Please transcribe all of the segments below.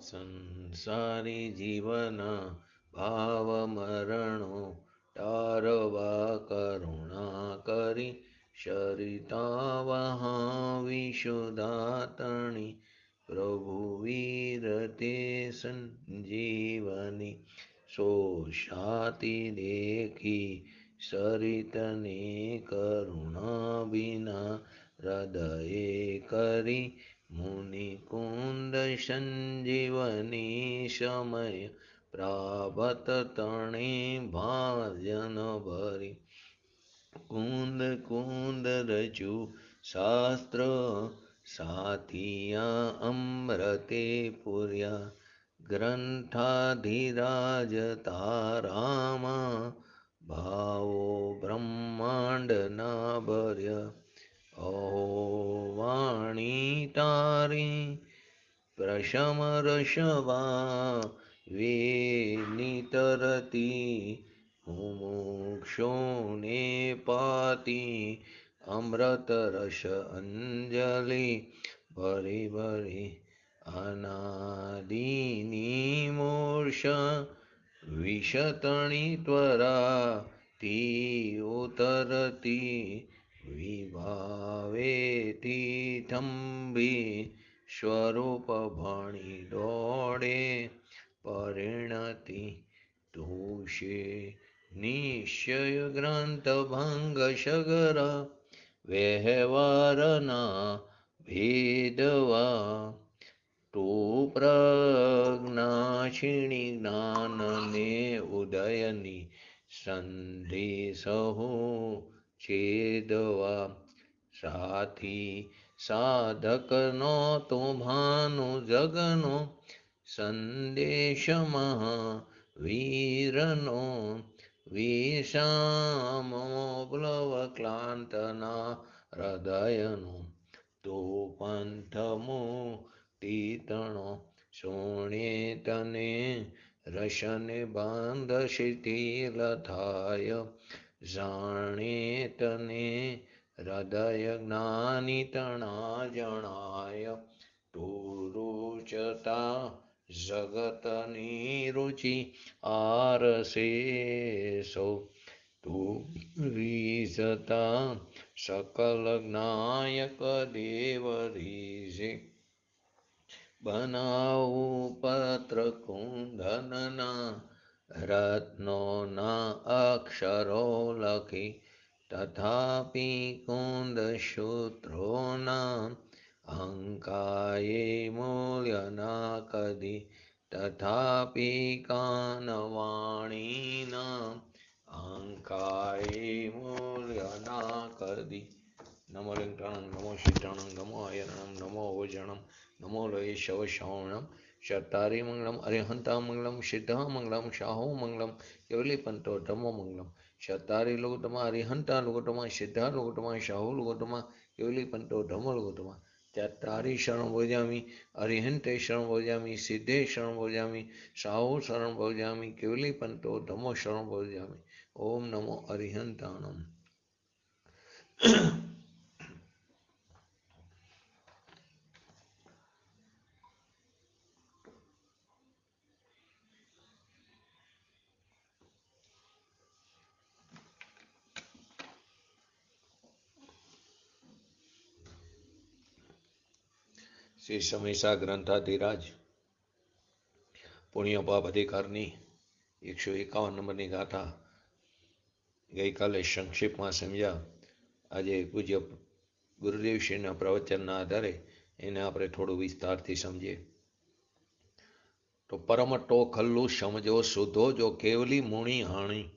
સંસારી જીવના ભાવ મરણો તારવા કરુણા કરી સરિતા વહા વિશુદાતણી પ્રભુ વીર તે સંજીવની સો શાતી દેખી સરિતને કરુણા બિના હૃદયે કરી મુનિ કુંદ સંજીવની સમય પ્રાપ્ત તણે ભાજન ભરી કુંદ કુંદ રચુ શાસ્ત્ર સાથિયા અમૃતે પુર્યા ગ્રંથાધિરાજ તારામાં ભાવો બ્રહ્માંડ ના ભર્ય અહો વાણી તારી પ્રશમ રસવા વેનિતરતી મુમુક્ષોને પાતી અમૃત રસ અંજલિ ભરી ભરી અનાદિની મૂર્ષ વિષતણી ત્વરા તી ઉતરતી વિભાવેથી થંભી સ્વરૂપ ભણી દોડે પરિણતિ તુષે નિશ્ચય ગ્રંથ ભંગ સગર વ્યવહારના ભેદવા તું પ્રજ્ઞાક્ષિણી જ્ઞાનને ઉદયની સંદેશહુ છેદવા સાથી સાધકનો તો ભાનુ જગનો સંદેશ મહાવીરનો વિષામો પ્લવ ક્લાંતના હૃદયનો તો પંથમો તીતણો સોણે તને રસને બાંધ શિથિલ થાય જાણે તને હૃદય જ્ઞાની તણા જણાય તુરુચતા જગતની રુચિ આરસે સૌ તું રીઝતા સકલ જ્ઞાયક દેવ રીઝે બનાવું પત્ર કુંદનના રત્નોના અક્ષરો લખી તથાપિ કુંદ સૂત્રોના અંકાએ મૂલ્યના કદી તથાપિ કાનવાણીના અંકાએ મૂલ્યના કદી નમો લિંગટાણં નમો સિદ્ધાણં નમો અયનણં નમો ઓજણં નમો લોય શવ શ્રવણમ શતારી મંગલમ અરિહંતા મંગલમ સિદ્ધા મંગલમ શાહો મંગલમ કેવલી પંતો ધમો મંગલમ શતારી લોકોતમાં અરિહંતા લોકોતમાં સિદ્ધા લોકોતમાં શાહો લોકોતમાં કેવલી પંતો ધમો લોકોતમાં ત્યાત્તારી શરણ ભોજામી અરિહંતે શરણ ભોજામી સિદ્ધે શરણ ભોજામી શાહો શરણ ભોજામી કેવલી પંતો ધમો શરણ ભોજામી ઓમ નમો અરિહંતાણમ શ્રી સમેસા ગ્રંથાધિરાજ પુણ્ય પાપ અધિકારની 151 નંબરની ગાથા ગઈકાલે સંક્ષિપ્તમાં સમજ્યા. આજે પૂજ્ય ગુરુદેવશ્રીના પ્રવચનના આધારે એને આપણે થોડું વિસ્તારથી સમજીએ. તો પરમટો ખલ્લું સમજો સુધો જો કેવલી મુણી હાણી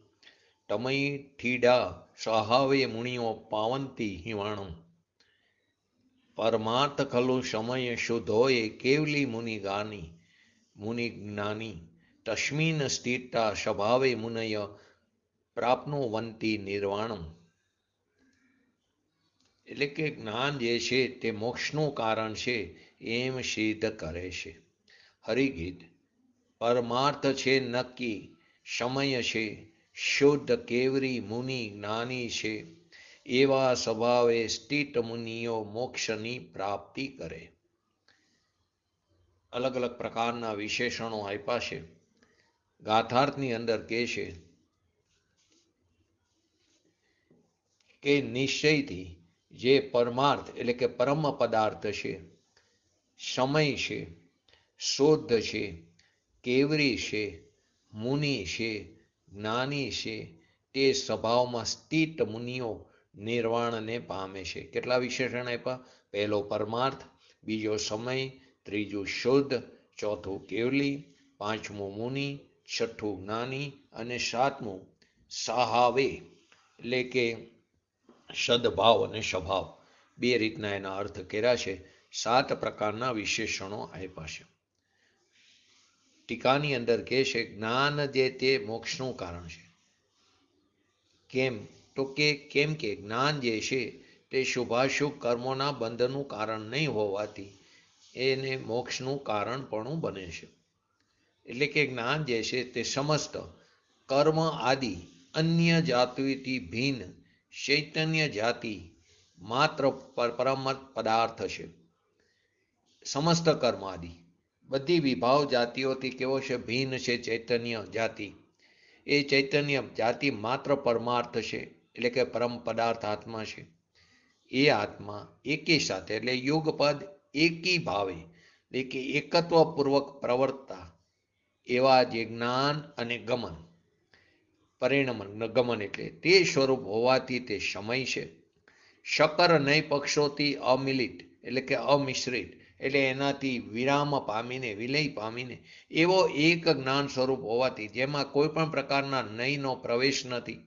તમઈ ઠીડા સહાવે મુણીઓ પાવંતી હિવાણમ પરમાર્થ ખલું સમય શુદ્ધોએ કેવલી મુનિ ગાની મુનિ જ્ઞાની તસ્મીન સ્થિરતા સ્વભાવે મુનય પ્રાપ્નુવંતી નિર્વાણમ. એટલે કે જ્ઞાન જે છે તે મોક્ષનું કારણ છે એમ સિદ્ધ કરે છે. હરિગીત પરમાર્થ છે નક્કી સમય છે શુદ્ધ કેવરી મુનિ જ્ઞાની છે એવા સ્વભાવે સ્થિત મુનિઓ મોક્ષની પ્રાપ્તિ કરે. અલગ અલગ પ્રકારના વિશેષણો આપ્યા છે. ગાથાર્થની અંદર કહે છે કે નિશ્ચયથી જે પરમાર્થ એટલે કે પરમ પદાર્થ છે, સમય છે, શુદ્ધ છે, કેવરી છે, મુનિ છે, જ્ઞાની છે, તે સ્વભાવમાં સ્થિત મુનિઓ નિર્વાણને પામે છે. કેટલા વિશેષણ આપ્યા? પહેલો પરમાર્થ, બીજો સમય, ત્રીજું શુદ્ધ, ચોથું કેવલી, પાંચમું મુનિ, છઠ્ઠું જ્ઞાની અને સાતમું સાહાવે એટલે કે સદભાવ અને સ્વભાવ. બે રીતના એના અર્થ કર્યા છે. 7 પ્રકારના વિશેષણો આપ્યા છે. ટીકાની અંદર કહે છે જ્ઞાન જે તે મોક્ષનું કારણ છે. કેમ? તો કેમ કે જ્ઞાન જે છે તે શુભાશુભ કર્મોના બંધનનું કારણ નહીં હોવાથી એને મોક્ષનું કારણ પણ બને છે. એટલે કે જ્ઞાન જે છે તે સમસ્ત કર્મ આદિ અન્ય જાતિથી ભિન્ન ચૈતન્ય જાતિ માત્ર પરમ પદાર્થ છે. સમસ્ત કર્મ આદિ બધી વિભાવ જાતિઓથી કેવો છે? ભિન્ન છે ચૈતન્ય જાતિ. એ ચૈતન્ય જાતિ માત્ર પરમાર્થ છે, એટલે કે પરમ પદાર્થ આત્મા છે. એ આત્મા એકી સાથે એટલે યુગપદ એકી ભાવે એટલે કે એકત્વપૂર્વક પ્રવર્તતા એવા જે જ્ઞાન અને ગમન, પરિણમન ગમન એટલે તે સ્વરૂપ હોવાથી તે સમય છે. શકર નય પક્ષોથી અમિલિત એટલે કે અમિશ્રિત એટલે એનાથી વિરામ પામીને વિલય પામીને એવો એક જ્ઞાન સ્વરૂપ હોવાથી જેમાં કોઈ પણ પ્રકારના નયનો પ્રવેશ નથી,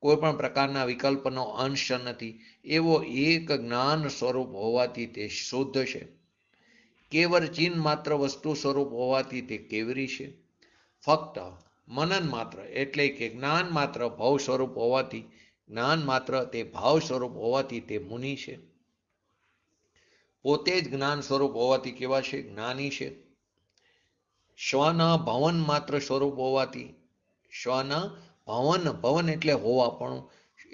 કોઈ પણ પ્રકારના વિકલ્પનો અંશ નથી, એવો એક જ્ઞાન સ્વરૂપ હોવાથી તે શુદ્ધ છે. કેવળ ચિહ્ન માત્ર વસ્તુ સ્વરૂપ હોવાથી તે કેવરી છે. ફક્ત મનન માત્ર એટલે કે જ્ઞાન માત્ર ભાવ સ્વરૂપ હોવાથી જ્ઞાન માત્ર તે ભાવ સ્વરૂપ હોવાથી તે મુનિ છે. પોતે જ જ્ઞાન સ્વરૂપ હોવાથી કેવા છે? જ્ઞાની છે. સ્વના ભવન માત્ર સ્વરૂપ હોવાથી સ્વના ભવન એટલે હોવાપણું,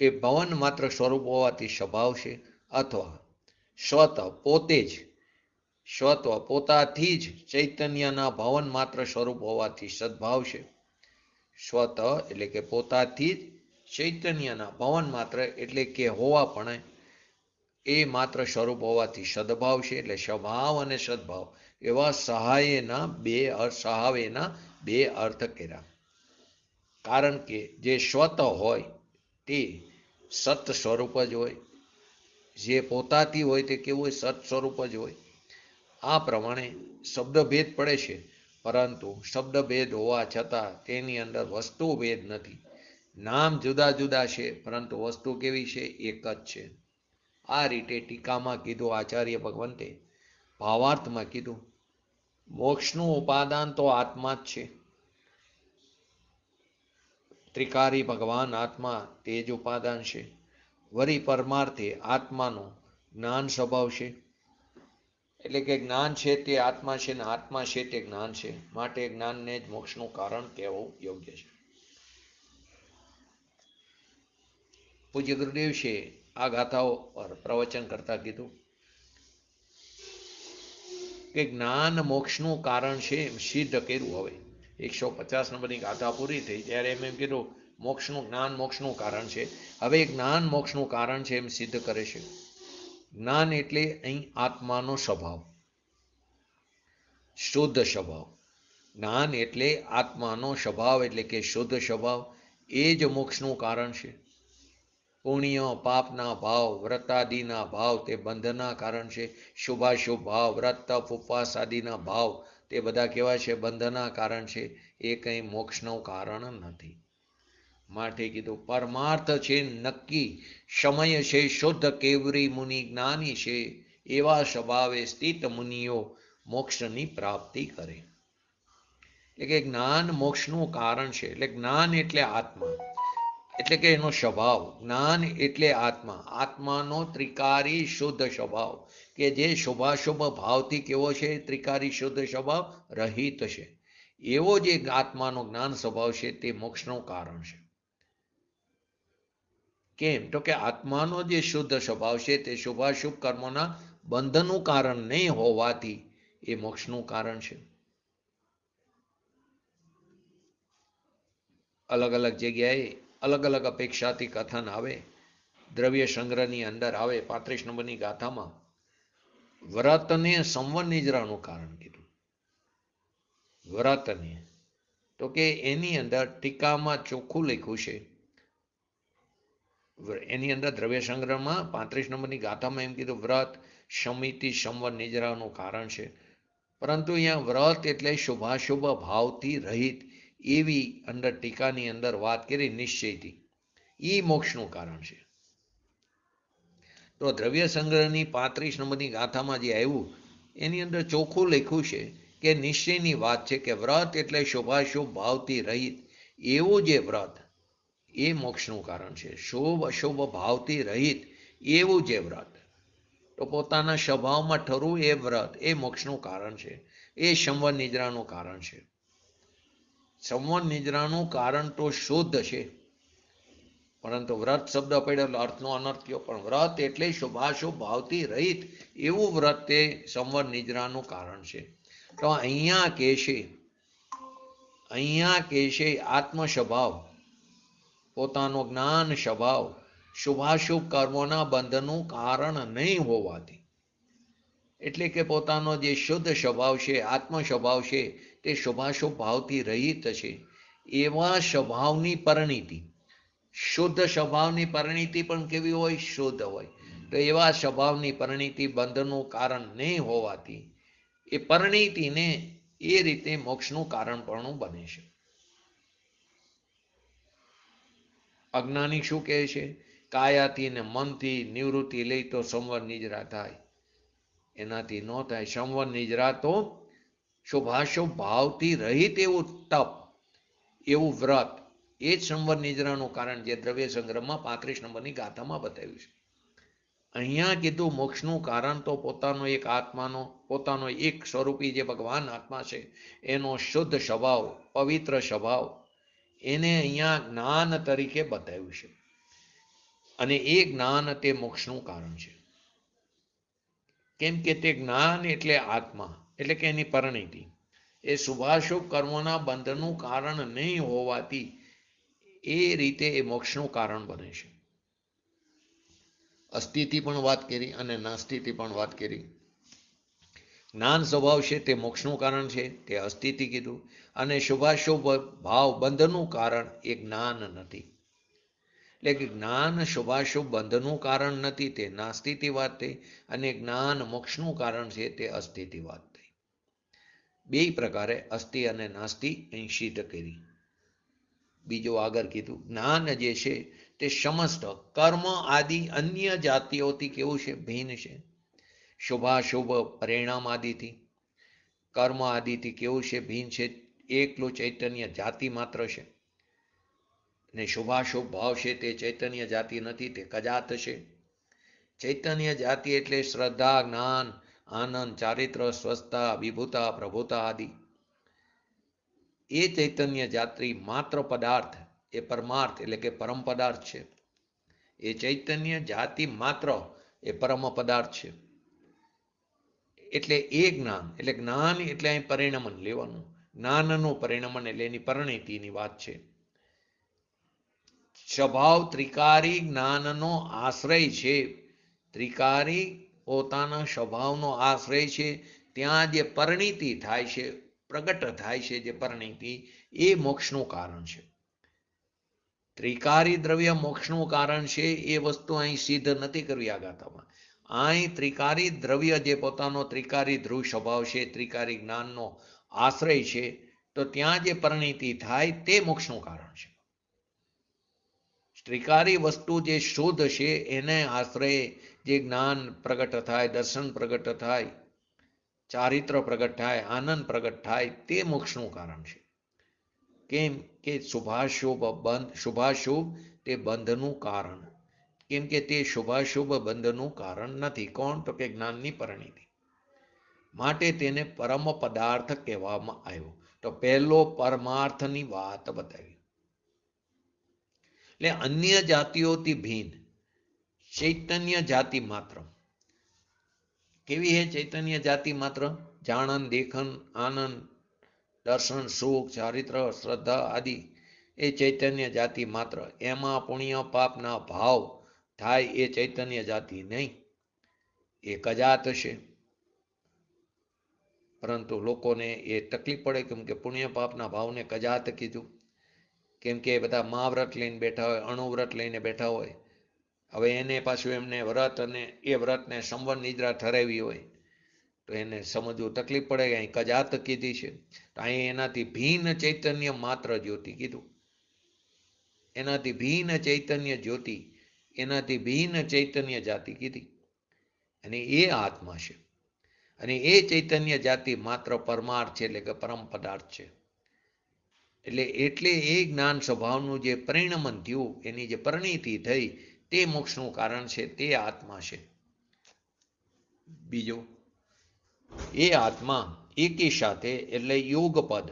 એ ભવન માત્ર સ્વરૂપ હોવાથી સ્વભાવ છે. અથવા સ્વત પોતે જ સ્વત્વ પોતાથી જ ચૈતન્યના ભવન માત્ર સ્વરૂપ હોવાથી સદભાવ છે. સ્વત એટલે કે પોતાથી જ ચૈતન્યના ભવન માત્ર એટલે કે હોવાપણે એ માત્ર સ્વરૂપ હોવાથી સદભાવ છે. એટલે સ્વભાવ અને સદભાવ એવા સહાયેના બે અર્થ કર્યા. કારણ કે જે સ્વત હોય તે સત સ્વરૂપ જ હોય, જે પોતાથી હોય તે કેવું હોય? સત સ્વરૂપ જ હોય. આ પ્રમાણે શબ્દભેદ પડે છે, પરંતુ શબ્દભેદ હોવા છતાં તેની અંદર વસ્તુ ભેદ નથી. નામ જુદા જુદા છે, પરંતુ વસ્તુ કેવી છે? એક જ છે. આ રીતે ટીકામાં કીધું આચાર્ય ભગવંતે, ભાવાર્થમાં કીધું મોક્ષનું ઉપાદાન તો આત્મા જ છે. ત્રિકારી ભગવાન આત્મા તે જ ઉપાદાન છે. વરી પરમાર્થે આત્માનો જ્ઞાન સ્વભાવ છે. એટલે કે જ્ઞાન છે તે આત્મા છે ને આત્મા છે તે જ્ઞાન છે. માટે જ્ઞાનને જ મોક્ષનું કારણ કહેવું યોગ્ય છે. પૂજ્ય ગુરુદેવ છે આ ગાથાઓ પર પ્રવચન કરતા કીધું કે જ્ઞાન મોક્ષનું કારણ છે એમ સિદ્ધ કર્યું. હવે 150 નંબરની ગાથા પૂરી થઈ ત્યારે એમ કીધું મોક્ષનું જ્ઞાન મોક્ષનું કારણ છે. હવે જ્ઞાન મોક્ષનું કારણ છે એમ સિદ્ધ કરે છે. જ્ઞાન એટલે અહીં આત્માનો સ્વભાવ, શુદ્ધ સ્વભાવ. જ્ઞાન એટલે આત્માનો સ્વભાવ એટલે કે શુદ્ધ સ્વભાવ. એ જ મોક્ષનું કારણ છે. પુણ્ય પાપના ભાવ, વ્રતાદિના ભાવ તે બંધના કારણ છે. શુભાશુભ ભાવ, વ્રત તપ ઉપવાસ આદિના ભાવ તે બધા કેવા છે? બંધના કારણ છે. એ કંઈ મોક્ષનું કારણ નથી. માટે કીધું પરમાર્થ છે નક્કી, સમય છે શુદ્ધ, કેવરી મુનિ જ્ઞાની છે. એવા સ્વભાવે સ્થિત મુનિઓ મોક્ષની પ્રાપ્તિ કરે. એટલે કે જ્ઞાન મોક્ષનું કારણ છે. એટલે જ્ઞાન એટલે આત્મા, એટલે કે એનો સ્વભાવ. જ્ઞાન એટલે આત્મા, આત્માનો ત્રિકારી શુદ્ધ સ્વભાવ કે જે શુભાશુભ ભાવથી કેવો છે? ત્રિકારી શુદ્ધ સ્વભાવ રહિત છે. એવો જે આત્માનો જ્ઞાન સ્વભાવ છે તે મોક્ષનું કારણ છે. કેમ? તો કે આત્માનો જે શુદ્ધ સ્વભાવ છે તે શુભાશુભ કર્મોના બંધનનું કારણ નહીં હોવાથી એ મોક્ષનું કારણ છે. અલગ અલગ જગ્યાએ અલગ અલગ અપેક્ષાથી કથન આવે. દ્રવ્ય સંગ્રહની અંદર આવે 35 નંબરની ગાથામાં વ્રતને સંવર નિજરાનું કારણ કીધું. વ્રતને તો કે એની અંદર ટીકામાં ચોખ્ખું લખ્યું છે, એની અંદર દ્રવ્ય સંગ્રહમાં 35 નંબરની ગાથામાં એમ કીધું વ્રત સમિતિ સંવર નિજરાનું કારણ છે. પરંતુ અહીંયા વ્રત એટલે શુભાશુભ ભાવથી રહિત એવી અંદર ટીકાની અંદર વાત કરી નિશ્ચયથી, એ મોક્ષનું કારણ છે. તો દ્રવ્ય સંગ્રહની 35 નંબરની ગાથામાં જે આવ્યું એની અંદર ચોખ્ખું લખ્યું છે કે નિશ્ચયની વાત છે કે વ્રત એટલે શુભાશુભ ભાવથી રહિત એવું જે વ્રત એ મોક્ષનું કારણ છે. શુભ અશુભ ભાવથી રહિત એવું જે વ્રત, તો પોતાના સ્વભાવમાં ઠરવું એ વ્રત એ મોક્ષનું કારણ છે. એ સંવર નિજરાનું કારણ છે. સંવર નિજરાનું કારણ તો શુદ્ધ છે, પરંતુ વ્રત શબ્દ પડ્યો અર્થનો અનર્થ થયો. પણ વ્રત એટલે શુભાશુભ ભાવથી રહિત એવું વ્રત તે સંવર નિજરાનું કારણ છે. તો અહીંયા કહેશે આત્મ સ્વભાવ, પોતાનો જ્ઞાન સ્વભાવ શુભાશુભ કર્મોના બંધનું કારણ નહીં હોવાથી, એટલે કે પોતાનો જે શુદ્ધ સ્વભાવ છે, આત્મ સ્વભાવ છે, તે શુભાશુભ ભાવથી રહિત છે. એવા સ્વભાવની પરિણીતિ, શુદ્ધ સ્વભાવની પરિણીતિ પણ કેવી હોય? શુદ્ધ હોય. તો એવા સ્વભાવની પરિણીતિ બંધનું કારણ નહીં હોવાથી એ પરિણીતિને એ રીતે મોક્ષનું કારણ પણ બને છે. અજ્ઞાની શું કહે છે? કાયાથી ને મનથી નિવૃત્તિ લઈ તો સંવર નિજરા થાય. એનાથી ન થાય. સંવર નિજરા તો શુભાશુભ ભાવથી રહિત એવું તપ, એવું વ્રત, એ જ સંવર નિજરાનું કારણ જે દ્રવ્ય સંગ્રહમાં 35 નંબરની ગાથામાં બતાવ્યું છે. અહીંયા કીધું મોક્ષનું કારણ તો પોતાનો એક આત્માનો, પોતાનો એક સ્વરૂપી જે ભગવાન આત્મા છે એનો શુદ્ધ સ્વભાવ, પવિત્ર સ્વભાવ, એને અહીંયા જ્ઞાન તરીકે બતાવ્યું છે. અને એ જ્ઞાન તે મોક્ષનું કારણ છે. કેમ કે તે જ્ઞાન એટલે આત્મા, એટલે કે એની પરિણીતિ એ શુભાશુભ કર્મોના બંધનું કારણ નહીં હોવાથી એ રીતે એ મોક્ષનું કારણ બને છે. અસ્થિથી પણ વાત કરી અને નાસ્તિથી પણ વાત કરી. જ્ઞાન સ્વભાવ છે તે મોક્ષનું કારણ છે, તે અસ્થિથી કીધું. અને શુભાશુભ ભાવ બંધનું કારણ એ જ્ઞાન નથી. એટલે કે જ્ઞાન શુભાશુભ બંધનું કારણ નથી, તે નાસ્તિથી વાત થઈ. અને જ્ઞાન મોક્ષનું કારણ છે, તે અસ્થિથી વાત થઈ. બે પ્રકારે અસ્થિ અને નાસ્તિ અહીં સિદ્ધ કરી. બીજું આગળ કીધું જ્ઞાન જે છે તે સમસ્ત કર્મ આદિ અન્ય જાતિઓથી કેવું છે? ભિન્ન છે. શુભાશુભ પરિણામ આદિથી, કર્મ આદિથી કેવું છે? ભિન્ન છે. એકલું ચૈતન્ય જાતિ માત્ર છે. ને શુભાશુભ ભાવ છે તે ચૈતન્ય જાતિ નથી, તે કજાત છે. ચૈતન્ય જાતિ એટલે શ્રદ્ધા, જ્ઞાન, આનંદ, ચારિત્ર, સ્વસ્થતા, વિભૂતા, પ્રભુતા આદિ. એ ચૈતન્ય જાતિ માત્ર પદાર્થ, એ પરમાર્થ એટલે કે પરમ પદાર્થ છે. એ ચૈતન્ય જાતિ માત્ર એ પરમ પદાર્થ છે. એટલે એ જ્ઞાન, એટલે જ્ઞાન એટલે અહીં પરિણમન લેવાનું. જ્ઞાનનું પરિણમન એટલે એની પરિણીતિની વાત છે. સ્વભાવ ત્રિકારી જ્ઞાનનો આશ્રય છે. ત્રિકારી પોતાના સ્વભાવનો આશ્રય છે. ત્યાં જે પરિણીતિ થાય છે, પ્રગટ થાય છે, જે પરિણીતિ એ મોક્ષનું કારણ છે. ત્રિકારી દ્રવ્ય મોક્ષનું કારણ છે એ વસ્તુ અહીં સિદ્ધ નથી કરવી આ ગાથામાં. અહીં ત્રિકારી દ્રવ્ય જે પોતાનો ત્રિકારી ધ્રુવ સ્વભાવ છે, ત્રિકારી જ્ઞાનનો આશ્રય છે, તો ત્યાં જે પરિણીતિ થાય તે મોક્ષનું કારણ છે. ત્રિકારી વસ્તુ જે શુદ્ધ છે એને આશ્રય જે જ્ઞાન પ્રગટ થાય, દર્શન પ્રગટ થાય, ચારિત્ર પ્રગટ થાય, આનંદ પ્રગટ થાય, તે મોક્ષનું કારણ છે. કેમ કે શુભાશુભ તે બંધનું કારણ. કેમ કે તે શુભાશુભ બંધનું કારણ નથી. કોણ? તો કે જ્ઞાનની પરિણીતિ. માટે તેને પરમ પદાર્થ કહેવામાં આવ્યો. તો પહેલો પરમાર્થની વાત બતાવી. એટલે અન્ય જાતિઓથી ભિન્ન ચૈતન્ય જાતિ માત્ર. કેવી હે ચૈતન્ય જાતિ માત્ર? જાણન દેખન આનંદ દર્શન સુખ ચારિત્ર શ્રદ્ધા આદિ એ ચૈતન્ય જાતિ માત્ર. એમાં પુણ્ય પાપના ભાવ થાય એ ચૈતન્ય જાતિ નહીં, એ કજાત છે. પરંતુ લોકોને એ તકલીફ પડે કેમ કે પુણ્ય પાપના ભાવને કજાત કીધું, કેમ કે બધા મહાવ્રત લઈને બેઠા હોય, અણુવ્રત લઈને બેઠા હોય. હવે એને પાછું એમને વ્રત અને એ વ્રતને સંવર નિદ્રા ઠરાવી હોય તો એને સમજવું તકલીફ પડે કે અહીં કજાત કીધી છે. તો અહીં એનાથી ભિન્ન ચૈતન્ય માત્ર જ્યોતિ કીધું, એનાથી ભિન્ન ચૈતન્ય જ્યોતિ, એનાથી ભિન્ન ચૈતન્ય જાતિ કીધી, અને એ આત્મા છે. અને એ ચૈતન્ય જાતિ માત્ર પરમાર્થ છે, એટલે કે પરમ પદાર્થ છે. એટલે એ જ્ઞાન સ્વભાવનું જે પરિણમન થયું, એની જે પરિણીતિ થઈ, તે મોક્ષનું કારણ છે, તે આત્મા છે. બીજો, એ આત્મા એકી સાથે એટલે યોગ પદ,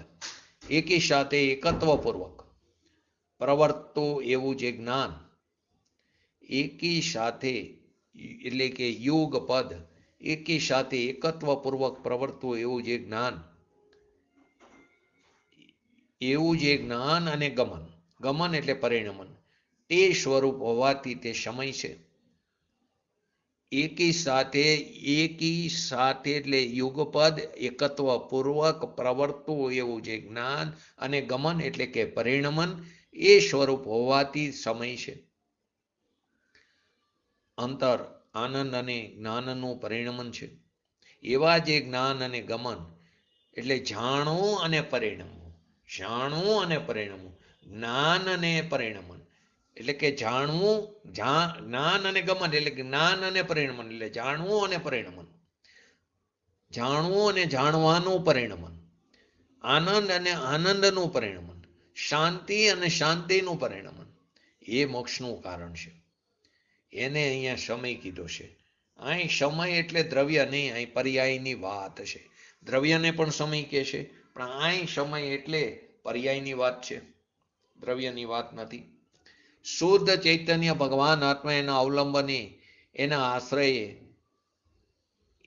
એકી સાથે એકત્વપૂર્વક પ્રવર્તો એવું જે જ્ઞાન, એકી સાથે એટલે કે યોગ પદ, એકી સાથે એકત્વપૂર્વક પ્રવર્તવું એવું જે જ્ઞાન, એવું જે જ્ઞાન અને ગમન, ગમન એટલે પરિણમન, તે સ્વરૂપ હોવાથી તે સમય છે. એકી સાથે એટલે યુગપદ એકત્વપૂર્વક પ્રવર્તવું એવું જે જ્ઞાન અને ગમન એટલે કે પરિણમન, એ સ્વરૂપ હોવાથી સમય છે. અંતર આનંદ અને જ્ઞાનનું પરિણમન છે. એવા જે જ્ઞાન અને ગમન એટલે જાણવું અને પરિણમવું, જાણવું અને પરિણમવું, જ્ઞાન અને પરિણમન એટલે કે જાણવું, જ્ઞાન અને ગમન એટલે જ્ઞાન અને પરિણમન એટલે જાણવું અને પરિણમન, જાણવું અને જાણવાનું પરિણમન, આનંદ અને આનંદનું પરિણમન, શાંતિ અને શાંતિનું પરિણમન, એ મોક્ષનું કારણ છે. એને અહીંયા સમય કીધો છે. અહીં સમય એટલે દ્રવ્ય નહીં, અહીં પર્યાયની વાત છે. દ્રવ્યને પણ સમય કહે છે, પણ અહીં સમય એટલે પર્યાયની વાત છે, દ્રવ્યની વાત નથી. શુદ્ધ ચૈતન્ય ભગવાન આત્મા એના અવલંબને, એના આશ્રયે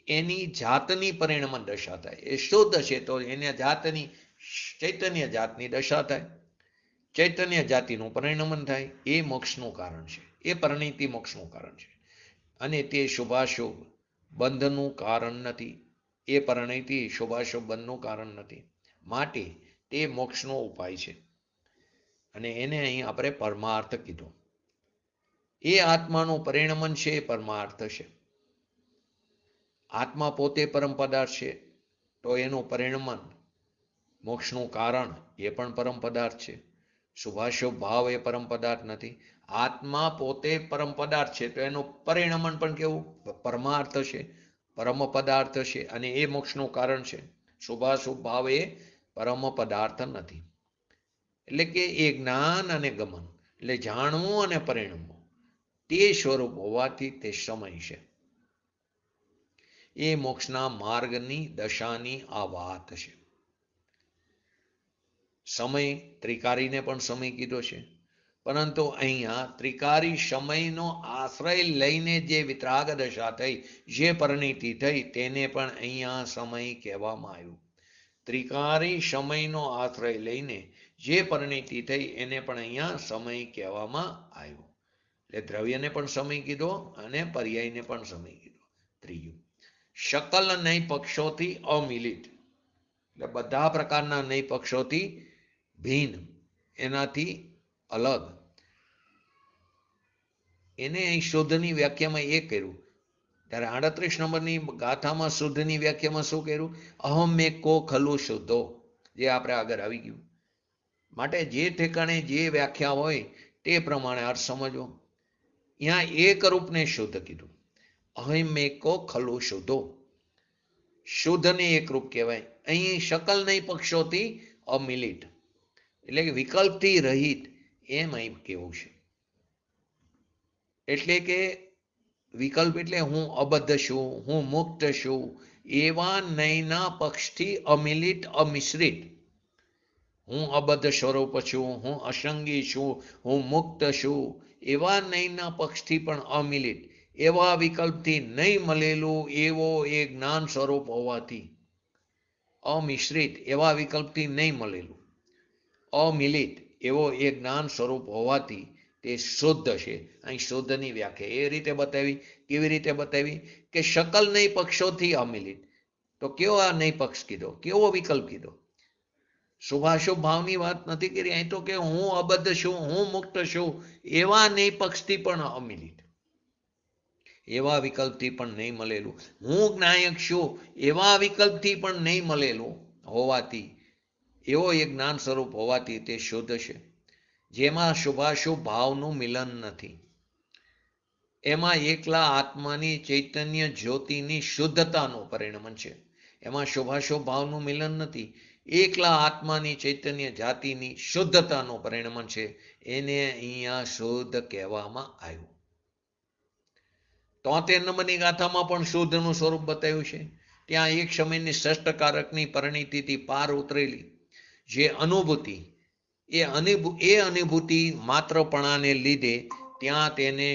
એની જાતની પરિણમન દશા થાય. એ શુદ્ધ છે તો એના જાતની ચૈતન્ય જાતની દશા થાય, ચૈતન્ય જાતિનું પરિણમન થાય. એ મોક્ષનું કારણ છે, એ પરિણીતિ મોક્ષનું કારણ છે. અને તે શુભાશુભ બંધનું કારણ નથી, એ પરિણીતિ શુભાશુભ બંધનું કારણ નથી, માટે તે મોક્ષનો ઉપાય છે. અને એને અહીં આપણે પરમાર્થ કીધો. એ આત્માનું પરિણમન છે, એ પરમાર્થ છે. આત્મા પોતે પરમ પદાર્થ છે, તો એનું પરિણમન મોક્ષનું કારણ એ પણ પરમ પદાર્થ છે. શુભાશુભ ભાવ એ પરમ પદાર્થ નથી. આત્મા પોતે પરમ પદાર્થ છે, તો એનું પરિણમન પણ કેવું? પરમાર્થ છે, પરમ પદાર્થ છે, અને એ મોક્ષનું કારણ છે. શુભાશુભ ભાવ એ પરમ પદાર્થ નથી. એટલે કે એ જ્ઞાન અને ગમન એટલે જાણવું અને પરિણમવું, તે સ્વરૂપ હોવાથી તે સમય છે. એ મોક્ષના માર્ગની દશાની આ વાત છે. સમય ત્રિકારીને પણ સમય કીધો છે, પરંતુ અહીંયા ત્રિકારી સમયનો આશ્રય લઈને જે વિતરાગ દશા થઈ, જે પરિણીતિ થઈ, તેને પણ અહીંયા સમય કહેવામાં આવ્યું. ત્રિકારી સમયનો આશ્રય લઈને જે પરિણીતિ થઈ એને પણ અહીંયા સમય કહેવામાં આવ્યો. એટલે દ્રવ્યને પણ સમય કીધો અને પર્યાયને પણ સમય કીધો. ત્રીજું, શકલ નય પક્ષોથી અમિલિત એટલે બધા પ્રકારના નય પક્ષોથી ભિન્ન, એનાથી અલગ. એને અહીં શુદ્ધની વ્યાખ્યામાં એ કર્યું. ત્યારે 38 નંબરની ગાથામાં શુદ્ધની વ્યાખ્યામાં શું કર્યું? અહમ એકો ખલુ શુદ્ધો, જે આપણે આગળ આવી ગયું. માટે જે ઠેકાણે જે વ્યાખ્યા હોય તે પ્રમાણે અર્થ સમજવો. અહીંયા એક રૂપને શુદ્ધ કીધું. અહમ એકો ખલુ શુદ્ધો, શુદ્ધને એક રૂપ કહેવાય. અહીં શકલ નય પક્ષોથી અમિલિત એટલે કે વિકલ્પથી રહિત, એમ અહીં કેવું છે. એટલે કે વિકલ્પ એટલે હું અબદ્ધ છું, હું મુક્ત છું, એવા નયના પક્ષથી અમિલિત અમિશ્રિત. હું અબદ્ધ સ્વરૂપ છું, હું અસંગી છું, હું મુક્ત છું, એવા નયના પક્ષથી પણ અમિલિત, એવા વિકલ્પથી નહીં મળેલું એવો એ જ્ઞાન સ્વરૂપ હોવાથી અમિશ્રિત એવા વિકલ્પથી નહીં મળેલું, અમિલિત એવો એ જ્ઞાન સ્વરૂપ હોવાથી તે શુદ્ધ છે. અહીં શુદ્ધની વ્યાખ્યા એ રીતે બતાવી. કેવી રીતે બતાવી? કે શકલ નહીં પક્ષોથી અમિલિત. તો કેવો આ નહીં પક્ષ કીધો? કેવો વિકલ્પ કીધો? શુભાશુભ ભાવની વાત નથી કરી. અહીં તો કે હું અબદ્ધ છું, હું મુક્ત છું, એવા નહીં પક્ષથી પણ અમિલિત, એવા વિકલ્પથી પણ નહીં મળેલું. હું જ્ઞાયક છું એવા વિકલ્પથી પણ નહીં મળેલું હોવાથી, એવો એક જ્ઞાન સ્વરૂપ હોવાથી તે શુદ્ધ છે. જેમાં શુભાશુભ ભાવનું મિલન નથી, એમાં એકલા આત્માની ચૈતન્ય જ્યોતિની શુદ્ધતાનું પરિણમન છે. એમાં શુભાશુભ ભાવનું મિલન નથી, એકલા આત્માની ચૈતન્ય જાતિની શુદ્ધતાનું પરિણમન છે. એને અહીંયા શુદ્ધ કહેવામાં આવ્યું. 73 નંબરની ગાથામાં પણ શુદ્ધનું સ્વરૂપ બતાવ્યું છે. ત્યાં એક સમયની ષષ્ટકારકની પરિણીતિથી પાર ઉતરેલી જે અનુભૂતિ, એ અનુભૂતિ માત્રપણાને લીધે ત્યાં તેને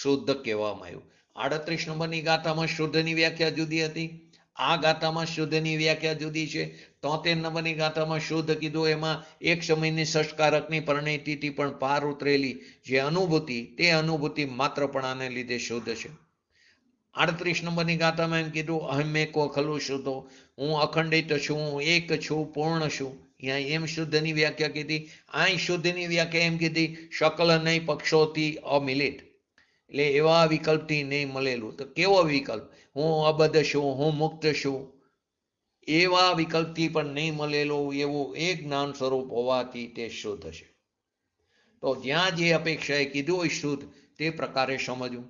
શુદ્ધ કહેવામાં આવ્યું. 38 નંબરની ગાથામાં શુદ્ધની વ્યાખ્યા જુદી હતી, આ ગાથામાં શુદ્ધની વ્યાખ્યા જુદી છે. 73 નંબરની ગાથામાં શુદ્ધ કીધું, એમાં એક સમયની ષષ્ટકારકની પરિણીતિથી પણ પાર ઉતરેલી જે અનુભૂતિ, તે અનુભૂતિ માત્રપણાને લીધે શુદ્ધ છે. 38 નંબરની ગાથામાં એમ કીધું, અહમેકો ખલુ શુદ્ધો, હું અખંડિત છું, હું એક છું, પૂર્ણ છું. અહીંયા એમ શુદ્ધની વ્યાખ્યા કીધી. અહીં શુદ્ધની વ્યાખ્યા એમ કીધી, શકલ નહીં પક્ષોથી અમિલિત, એટલે એવા વિકલ્પથી નહીં મળેલું. તો કેવો વિકલ્પ? હું અબદ્ધ છું, હું મુક્ત છું, એવા વિકલ્પથી પણ નહીં મળેલું એવું એક જ્ઞાન સ્વરૂપ હોવાથી તે શુદ્ધ છે. તો જ્યાં જે અપેક્ષાએ કીધું હોય શુદ્ધ, તે પ્રકારે સમજવું.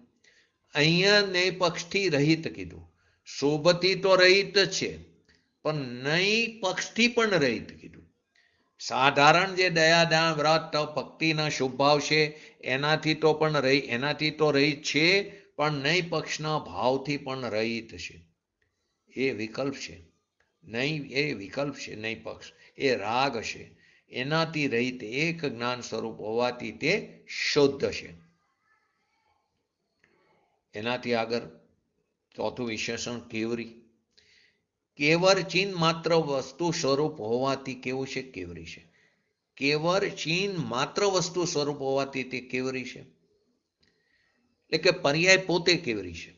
અહીંયા નહીં પક્ષથી રહિત કીધું. શુભથી તો રહિત છે, પણ નહીં પક્ષથી પણ રહિત કીધું. સાધારણ જે દયા દાન વ્રત તપ ભક્તિના શુભ ભાવ છે એનાથી તો રહિત છે, પણ નહીં પક્ષના ભાવથી પણ રહિત છે. એ વિકલ્પ છે. નહીં એ વિકલ્પ છે, નહીં પક્ષ એ રાગ છે, એનાથી રહિત એક જ્ઞાન સ્વરૂપ હોવાથી તે શુદ્ધ છે. એનાથી આગળ ચોથું વિશેષણ કેવરી. કેવર ચિહ્ન માત્ર વસ્તુ સ્વરૂપ હોવાથી કેવું છે? કેવરી છે. કેવર ચિહ્ન માત્ર વસ્તુ સ્વરૂપ હોવાથી તે કેવરી છે. એટલે કે પર્યાય પોતે કેવરી છે.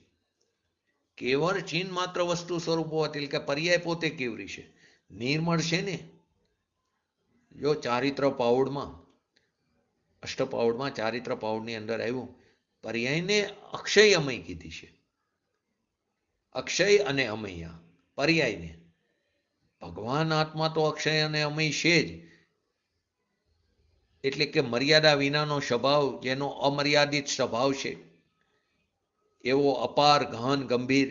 કેવર ચિહ્ન માત્ર વસ્તુ સ્વરૂપ હોવાથી, એટલે કે પર્યાય પોતે કેવરી છે. નિર્મળ છે ને, જો ચારિત્ર પાઉડમાં, અષ્ટપાઉડમાં ચારિત્ર પાઉડની અંદર આવ્યું, પર્યાયને અક્ષય અમય કીધી છે. અક્ષય અને અમય પર્યાયને. ભગવાન આત્મા તો અક્ષય અને અમય છે જ, એટલે કે મર્યાદા વિનાનો સ્વભાવ, જેનો અમર્યાદિત સ્વભાવ છે, એવો અપાર ગહન ગંભીર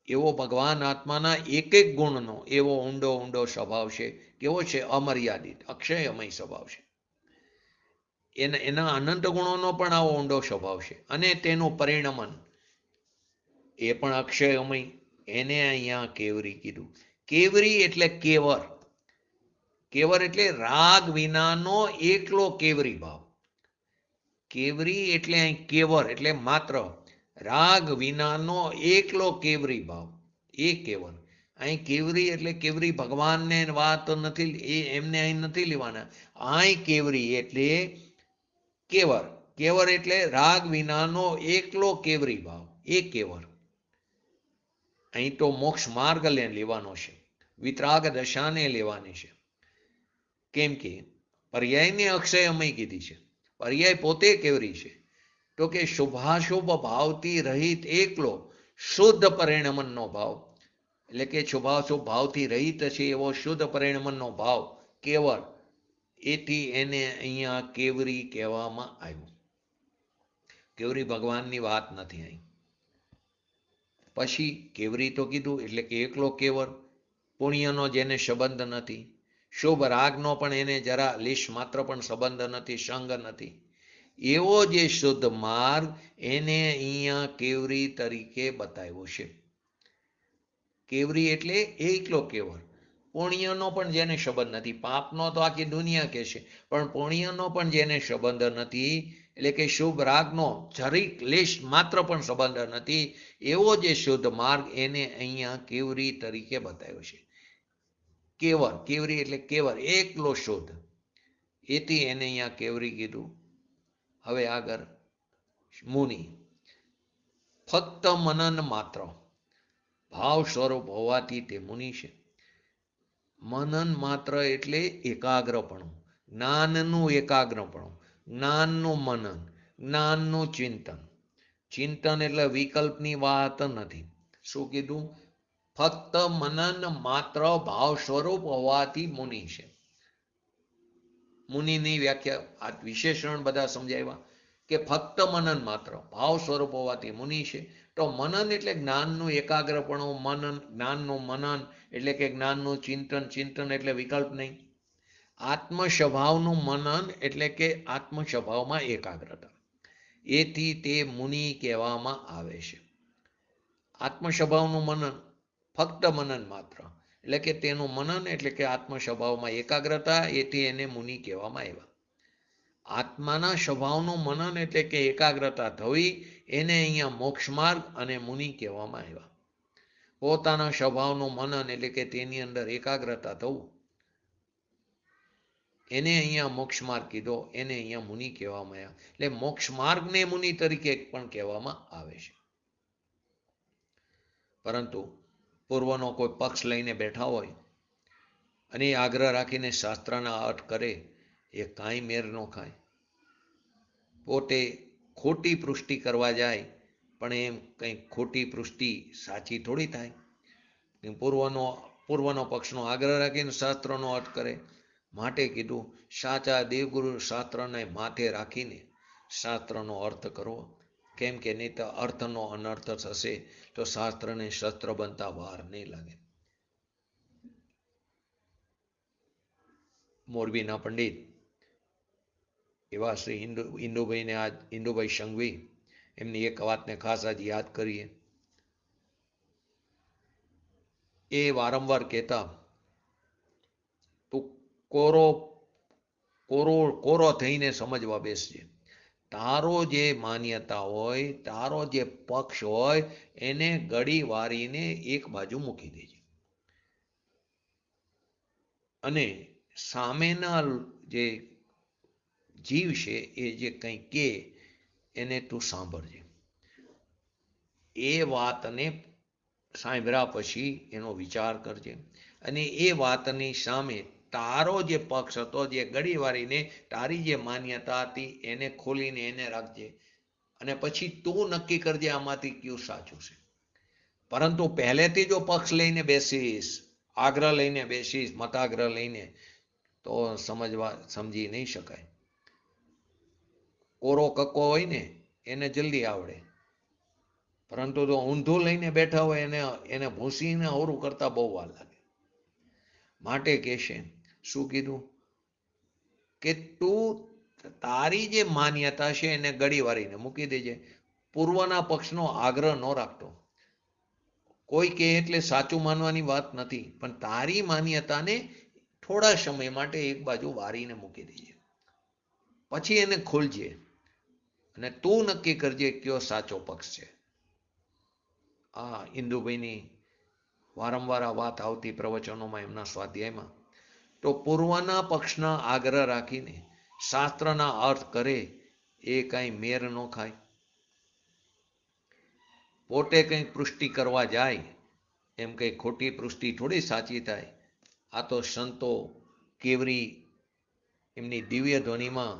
એવો ભગવાન આત્માના એક એક ગુણનો એવો ઊંડો ઊંડો સ્વભાવ છે. કેવો છે? અમર્યાદિત અક્ષય અમય સ્વભાવ છે. એના અનંત ગુણોનો પણ આવો ઊંડો સ્વભાવ છે, અને તેનું પરિણમન એ પણ અક્ષય અમય. એને અહીંયા કેવરી કીધું. કેવરી એટલે કેવર. કેવર એટલે રાગ વિનાનો એકલો કેવરી ભાવ. કેવરી એટલે અહીં કેવર એટલે માત્ર રાગ વિનાનો એકલો કેવરી ભાવ, એ કેવર. અહીં કેવરી એટલે કેવરી ભગવાનને વાત નથી, એ એમને અહીં નથી લેવાના. અહીં કેવરી એટલે કેવર. કેવર એટલે રાગ વિનાનો એકલો કેવરી ભાવ, એ કેવર. અહીં તો મોક્ષ માર્ગ લેવાનો છે, વિતરાગ દશાને લેવાની છે. કેમ કે પર્યાયને અક્ષય અમય કીધી છે, પર્યાય પોતે કેવરી છે. તો કે શુભાશુભ ભાવથી રહિત એકલો શુદ્ધ પરિણમનનો ભાવ, એટલે કે શુભાશુભ ભાવથી રહિત છે એવો શુદ્ધ પરિણમનનો ભાવ કેવર, એથી એને અહીંયા કેવરી કહેવામાં આવ્યું. કેવરી ભગવાનની વાત નથી અહીં. પછી કેવરી તો કીધું, એટલે કે એકલો કેવર, પુણ્યનો જેને સંબંધ નથી, શુભ રાગનો પણ એને જરા લેશ માત્ર પણ સંબંધ નથી, સંગ નથી, એવો જે શુદ્ધ માર્ગ એને અહીંયા કેવરી તરીકે બતાવ્યો છે. કેવરી એટલે એકલો કેવર. પુણ્યનો પણ જેને સંબંધ નથી, પાપનો તો આખી દુનિયા કહે છે, પણ પુણ્યનો પણ જેને સંબંધ નથી, એટલે કે શુભ રાગનો જરીક લેશ માત્ર પણ સંબંધ નથી, એવો જે શુદ્ધ માર્ગ એને અહીંયા કેવરી તરીકે બતાવ્યો છે. કેવર, કેવરી એટલે કેવર, એકલો શુદ્ધ, એથી એને અહીંયા કેવરી કીધું. હવે આગળ મુનિ, ફક્ત મનન માત્ર, ભાવ સ્વરૂપ હોવાથી તે મુનિ છે. મનન માત્ર એટલે એકાગ્રપણું, જ્ઞાનનું એકાગ્રપણું, જ્ઞાનનું મનન, જ્ઞાનનું ચિંતન. ચિંતન એટલે વિકલ્પની વાત નથી. શું કીધું? ફક્ત મનન માત્ર ભાવ સ્વરૂપ હોવાથી મુનિ છે. મુનિની વ્યાખ્યા, આ વિશેષણ બધા સમજાવ્યા કે ફક્ત મનન માત્ર ભાવ સ્વરૂપ હોવાથી મુનિ છે. તો મનન એટલે જ્ઞાનનું એકાગ્રપણું, મનન જ્ઞાનનું મનન એટલે કે જ્ઞાનનું ચિંતન, ચિંતન એટલે વિકલ્પ નહીં. આત્મ સ્વભાવનું મનન એટલે કે આત્મ સ્વભાવમાં એકાગ્રતા, એથી તે મુનિ કહેવામાં આવે છે. આત્મ સ્વભાવનું મનન, ફક્ત મનન માત્ર એટલે કે તેનું મનન એટલે કે આત્મ સ્વભાવમાં એકાગ્રતા, એથી એને મુનિ કહેવામાં આવ્યા. આત્માના સ્વભાવનું મનન એટલે કે એકાગ્રતા થવી, એને અહીંયા મોક્ષ માર્ગ અને મુનિ કહેવામાં આવ્યા. પોતાના સ્વભાવનું મનન એટલે કે તેની અંદર એકાગ્રતા થવું, એને અહીંયા મોક્ષ માર્ગ કીધો, એને અહીંયા મુનિ કહેવામાં આવ્યા. એટલે મોક્ષ માર્ગને મુનિ તરીકે પણ કહેવામાં આવે છે. પરંતુ પૂર્વનો કોઈ પક્ષ લઈને બેઠા હોય અને આગ્રહ રાખીને શાસ્ત્રના અર્થ કરે, એ કાંઈ મેર ન ખાય. પોતે ખોટી પુષ્ટિ કરવા જાય, પણ એમ કંઈ ખોટી પુષ્ટિ સાચી થોડી થાય. પૂર્વનો પક્ષનો આગ્રહ રાખીને શાસ્ત્રનો અર્થ કરે. માટે કીધું સાચા દેવગુરુ શાસ્ત્રને માથે રાખીને શાસ્ત્રનો અર્થ કરવો. કેમ કે નહીં તો અર્થનો અનર્થ થશે, તો શાસ્ત્રને શસ્ત્ર બનતા વાર નહીં લાગે. મોરબીના પંડિત એવા શ્રી ઇન્દુભાઈને, આજ ઇન્દુભાઈ સંઘવી, એમની એક વાતને ખાસ આજ યાદ કરીએ. એ વારંવાર કહેતા, તું કોરો થઈને સમજવા બેસજે. તારો જે માન્યતા હોય, તારો જે પક્ષ હોય, એને ગળી વારીને એક બાજુ મૂકી દેજે, અને સામેના જે જીવ છે એ જે કંઈ કે એને તું સાંભળજે. એ વાતને સાંભળ્યા પછી એનો વિચાર કરજે, અને એ વાતની સામે તારો જે પક્ષ હતો, જે ગળી વારીને તારી જે માન્યતા હતી, એને ખોલીને એને રાખજે, અને પછી તું નક્કી કરજે આમાંથી કયું સાચું છે. પરંતુ પહેલેથી જો પક્ષ લઈને બેસીશ, આગ્રહ લઈને બેસીશ, મતાગ્રહ લઈને, તો સમજી નહીં શકાય. કોરો કક્કો હોય ને એને જલ્દી આવડે, પરંતુ જો ઊંધું લઈને બેઠા હોય એને ભૂસીને અવરું કરતા બહુ વાર લાગે. માટે કહેશે, શું કીધું? કે તું તારી જે માન્યતા છે એને ગળી વારીને મૂકી દેજે. પૂર્વના પક્ષનો આગ્રહ ન રાખતો. કોઈ કહે એટલે સાચું માનવાની વાત નથી, પણ તારી માન્યતાને થોડા સમય માટે એક બાજુ વારીને મૂકી દેજે. પછી એને ખોલજે અને તું નક્કી કરજે કયો સાચો પક્ષ છે. આ ઇન્દુભાઈની વારંવાર આ વાત આવતી પ્રવચનોમાં, એમના સ્વાધ્યાયમાં. તો પૂર્વના પક્ષના આગ્રહ રાખીને શાસ્ત્રના અર્થ કરે, એ કાંઈ મેર ન ખાય. પોતે કંઈ પુષ્ટિ કરવા જાય, એમ કંઈ ખોટી પુષ્ટિ થોડી સાચી થાય. આ તો સંતો કેવરી એમની દિવ્ય ધ્વનિમાં,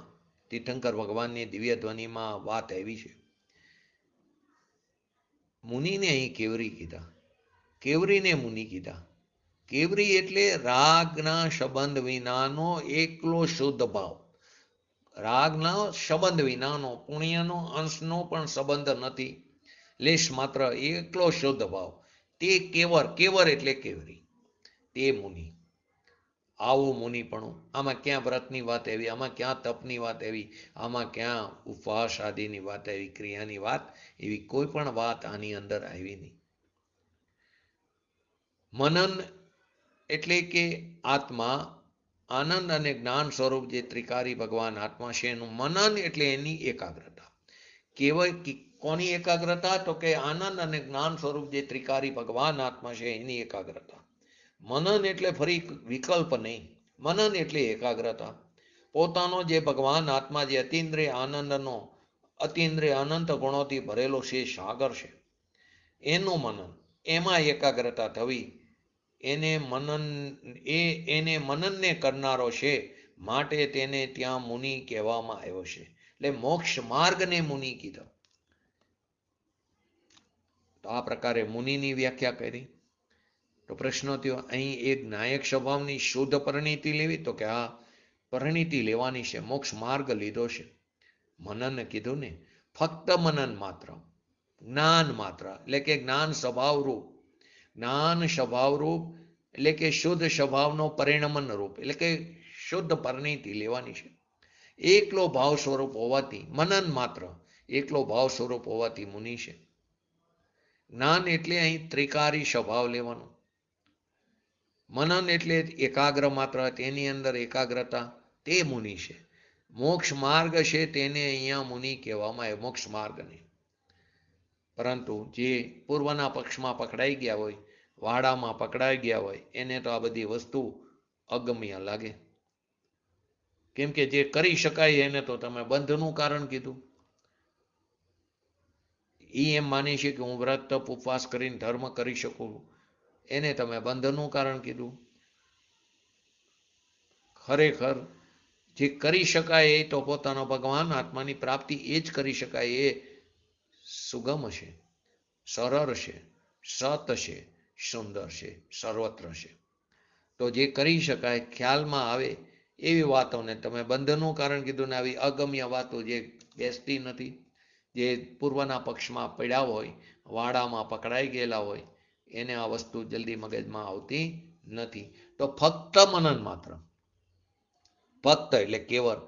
તીર્થંકર ભગવાનની દિવ્ય ધ્વનિમાં વાત આવી છે. મુનિને અહીં કેવરી કીધા, કેવરીને મુનિ કીધા. કેવરી એટલે રાગના સંબંધ વિનાનો એકલો શુદ્ધ ભાવ. રાગના સંબંધ વિનાનો, પુણ્યનો અંશનો પણ સંબંધ નથી, લેશ માત્ર એકલો શુદ્ધ ભાવ. તે કેવર, કેવર એટલે કેવરી, તે મુનિ. આવું મુનિપણું. આમાં ક્યાં વ્રતની વાત આવી, આમાં ક્યાં તપની વાત આવી, આમાં ક્યાં ઉપવાસ આદિની વાત આવી, ક્રિયાની વાત, એવી કોઈ પણ વાત આની અંદર આવી નહીં. મનન એટલે કે આત્મા, આનંદ અને જ્ઞાન સ્વરૂપ જે ત્રિકારી ભગવાન આત્મા છે, એનું મનન એટલે એની એકાગ્રતા. કેવળ કોની એકાગ્રતા? તો કે આનંદ અને જ્ઞાન સ્વરૂપ જે ત્રિકારી ભગવાન આત્મા છે એની એકાગ્રતા. મનન એટલે ફરી વિકલ્પ નહીં, મનન એટલે એકાગ્રતા. પોતાનો જે ભગવાન આત્મા જે અતિન્દ્રિય આનંદનો અતિન્દ્રિય અનંત ગુણોથી ભરેલો છે, સાગર છે, એનું મનન, એમાં એકાગ્રતા થવી, એને મનનને કરનારો છે, માટે તેને ત્યાં મુનિ કહેવામાં આવ્યો છે. એટલે મોક્ષ માર્ગને મુનિ કીધો. તો આ પ્રકારે મુનિની વ્યાખ્યા કરી. તો પ્રશ્ન થયો, અહીં એક નાયક સ્વભાવની શુદ્ધ પરિણીતિ લેવી? તો કે આ પરિણીતિ લેવાની છે, મોક્ષ માર્ગ લીધો છે. મનન કીધું ને, ફક્ત મનન માત્ર, જ્ઞાન માત્ર, એટલે કે જ્ઞાન સ્વભાવરૂપ, જ્ઞાન સ્વભાવરૂપ એટલે કે શુદ્ધ સ્વભાવનો પરિણમન રૂપ, એટલે કે શુદ્ધ પરિણીતિ લેવાની છે. એકલો ભાવ સ્વરૂપ હોવાથી મનન માત્ર, એકલો ભાવ સ્વરૂપ હોવાથી મુનિ છે. જ્ઞાન એટલે અહીં ત્રિકારી સ્વભાવ લેવાનો. મનન એટલે એકાગ્ર માત્ર, તેની અંદર એકાગ્રતા, તે મુનિ છે. મોક્ષ માર્ગ છે તેને અહીંયા મુનિ કહેવામાં આવે, મોક્ષ માર્ગને. પરંતુ જે પૂર્વના પક્ષમાં પકડાઈ ગયા હોય, વાડામાં પકડાઈ ગયા હોય, એને તો આ બધી વસ્તુ અગમ્ય લાગે. કેમ કે જે કરી શકાય એને તો તમે બંધનું કારણ કીધું. એ એમ માને છે કે હું વ્રત તપ ઉપવાસ કરીને ધર્મ કરી શકું, એને તમે બંધનું કારણ કીધું. ખરેખર જે કરી શકાય એ તો પોતાનો ભગવાન આત્માની પ્રાપ્તિ એ જ કરી શકાય. એ સુગમ છે, સરળ છે, સત છે, સુંદર છે, સર્વત્ર છે. તો જે કરી શકાય, ખ્યાલમાં આવે એવી વાતોને તમે બંધનનું કારણ કીધું. ને આવી અગમ્ય વાતો જે બેસતી નથી, જે પૂર્વના પક્ષમાં પડ્યા હોય, વાડામાં પકડાઈ ગયેલા હોય, એને આ વસ્તુ જલ્દી મગજમાં આવતી નથી. તો ફક્ત મનન માત્ર, ફક્ત એટલે કેવળ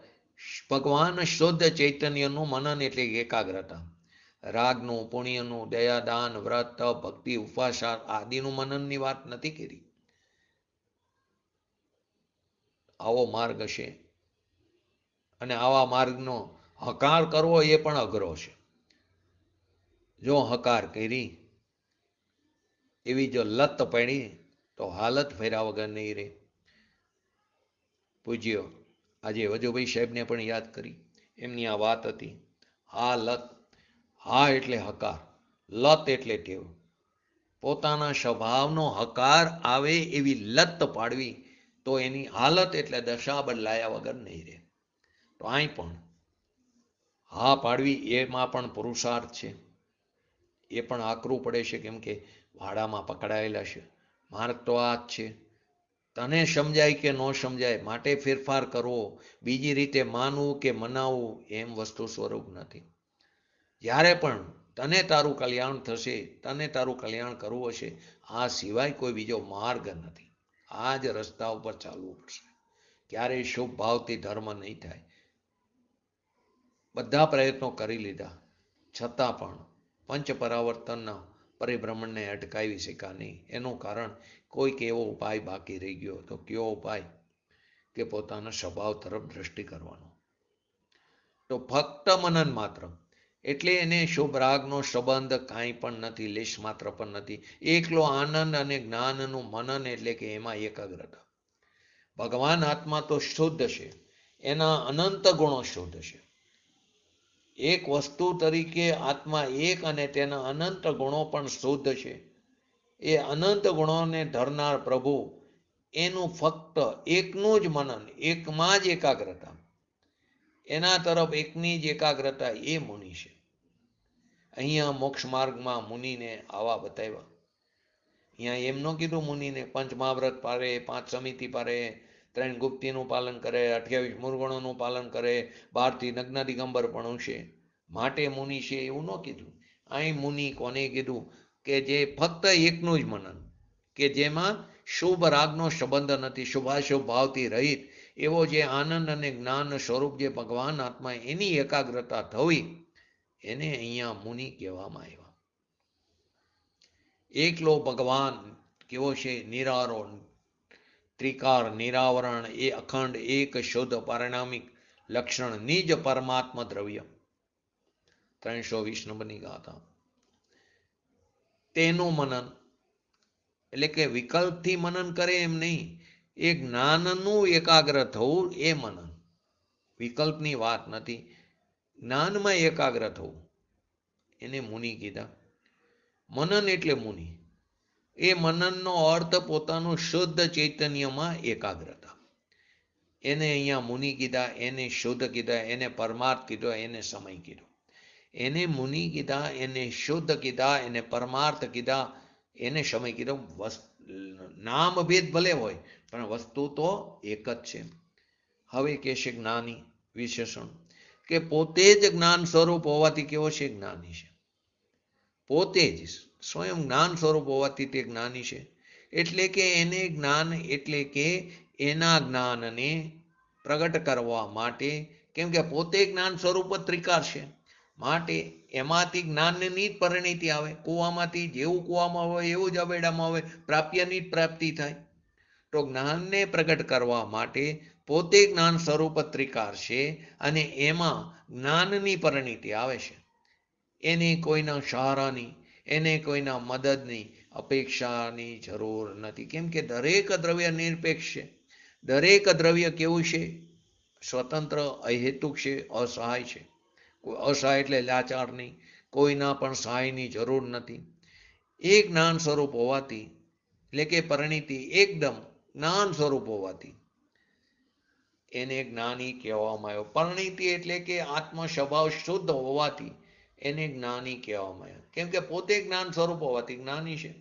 ભગવાન શુદ્ધ ચૈતન્યનું મનન એટલે એકાગ્રતા. રાગનું, પુણ્યનું, દયા, દાન, વ્રત, તપ, ભક્તિ, ઉપવાસ આદિનું મનનની વાત નથી કરી. આવો માર્ગ છે, અને આવા માર્ગનો હકાર કરવો એ પણ અઘરો છે. જો હકાર કરી એવી જો લત પડી તો હાલત ફેર્યા વગર નહીં રહે. પૂજ્યો આજે વજુભાઈ સાહેબને પણ યાદ કરી, એમની આ વાત હતી. હા લત, હા એટલે હકાર, લત એટલે ટેવ. પોતાના સ્વભાવનો હકાર આવે એવી લત પાડવી, તો એની હાલત એટલે દશા બદલાયા વગર નહીં રહે. તો અહીં પણ હા પાડવી એમાં પણ પુરુષાર્થ છે, એ પણ આકરું પડે છે. કેમ કે વાડામાં પકડાયેલા છે. માર્ગ તો આ જ છે. તને સમજાય કે ન સમજાય માટે ફેરફાર કરવો, બીજી રીતે માનવું કે મનાવવું એમ વસ્તુ સ્વરૂપ નથી. જ્યારે પણ તને તારું કલ્યાણ થશે, તને તારું કલ્યાણ કરવું હશે, આ સિવાય કોઈ બીજો માર્ગ નથી. આ જ રસ્તા ઉપર ચાલવું પડશે. ક્યારેય શુભ ભાવથી ધર્મ નહીં થાય. બધા પ્રયત્નો કરી લીધા છતાં પણ પંચ પરાવર્તનના પરિભ્રમણને અટકાવી શક્યા નહીં. એનું કારણ કોઈક એવો ઉપાય બાકી રહી ગયો. તો કયો ઉપાય? કે પોતાના સ્વભાવ તરફ દ્રષ્ટિ કરવાનો. તો ફક્ત મનન માત્ર એટલે એને શુભ રાગનો સંબંધ કાંઈ પણ નથી, લેશ માત્ર પણ નથી. એકલો આનંદ અને જ્ઞાનનું મનન એટલે કે એમાં એકાગ્રતા. ભગવાન આત્મા તો શુદ્ધ છે, એના અનંત ગુણો શુદ્ધ છે. એક વસ્તુ તરીકે આત્મા એક અને તેના અનંત ગુણો પણ શુદ્ધ છે. એ અનંત ગુણોને ધરનાર પ્રભુ, એનું ફક્ત એકનું જ મનન, એકમાં જ એકાગ્રતા, એના તરફ એકની જ એકાગ્રતા, એ મુનિ છે. અહીંયા મોક્ષ માર્ગમાં મુનિને આવા બતાવ્યા. અહીંયા એમ ન કીધું મુનિને પંચમહાવ્રત પારે, 5 સમિતિ પારે, 3 ગુપ્તિનું પાલન કરે, 28 મૂળગુણોનું પાલન કરે, 12થી નગ્ન દિગંબર પણ છે માટે મુનિ છે, એવું ન કીધું. અહીં મુનિ કોને કીધું? કે જે ફક્ત એકનું જ મનન, કે જેમાં શુભ રાગનો સંબંધ નથી, શુભાશુભ ભાવથી રહિત એવો જે આનંદ અને જ્ઞાન સ્વરૂપ જે ભગવાન આત્મા, એની એકાગ્રતા થવી, એને અહીંયા મુનિ કહેવામાં આવ્યા. એકલો ભગવાન કેવો છે? નિરારો, ત્રિકાર, નિરાવરણ, એ અખંડ, એક શુદ્ધ પારિણામિક લક્ષણ, નિજ પરમાત્મા દ્રવ્ય. 320 નંબરની ગાથા. તેનું મનન, એટલે કે વિકલ્પથી મનન કરે એમ નહીં, એ જ્ઞાનનું એકાગ્ર થવું એ મનન. વિકલ્પની વાત નથી, જ્ઞાનમાં એકાગ્ર થવું એને મુનિ કીધા. મનન એટલે મુનિ. એ મનનનો અર્થ પોતાનું શુદ્ધ ચૈતન્યમાં એકાગ્રતા. એને અહીંયા મુનિ કીધા, એને શુદ્ધ કીધા, એને પરમાર્થ કીધો, એને સમય કીધો. એને મુનિ કીધા, એને શુદ્ધ કીધા, એને પરમાર્થ કીધા, એને સમય કીધો. નામ ભેદ ભલે હોય પણ વસ્તુ તો એક જ છે. હવે કહેશે જ્ઞાની વિશેષણ, કે પોતે જ જ્ઞાન સ્વરૂપ હોવાથી કેવો છે? જ્ઞાની છે. પોતે જ સ્વયં જ્ઞાન સ્વરૂપ હોવાથી તે જ્ઞાની છે. એટલે કે એને જ્ઞાન એટલે કે એના જ્ઞાનને પ્રગટ કરવા માટે, કેમ કે પોતે જ્ઞાન સ્વરૂપ જ ત્રિકાર છે, માટે એમાંથી જ્ઞાનની જ પરિણીતિ આવે. કૂવામાંથી જેવું કૂવામાં હોય એવું જ અવેડામાં હોય, પ્રાપ્યની જ પ્રાપ્તિ થાય. તો જ્ઞાનને પ્રગટ કરવા માટે પોતે જ્ઞાન સ્વરૂપ ત્રિકાર છે અને એમાં જ્ઞાનની પરિણીતિ આવે છે. એને કોઈના સહારાની, એને કોઈના મદદની અપેક્ષાની જરૂર નથી. કેમ કે દરેક દ્રવ્ય નિરપેક્ષ છે. દરેક દ્રવ્ય કેવું છે? સ્વતંત્ર, અહેતુક છે, અસહાય છે. અસહાય એટલે લાચાર નહીં, કોઈના પણ સહાયની જરૂર નથી. એ જ્ઞાન સ્વરૂપ હોવાથી, એટલે કે પરિણીતિ એકદમ જ્ઞાન સ્વરૂપ હોવાથી એને જ્ઞાની કહેવામાં આવ્યો. પરિણીતિ એટલે કે આત્મ સ્વભાવ શુદ્ધ હોવાથી એને જ્ઞાની કહેવામાં આવ્યો. કેમ કે પોતે જ્ઞાન સ્વરૂપ હોવાથી જ્ઞાની છે.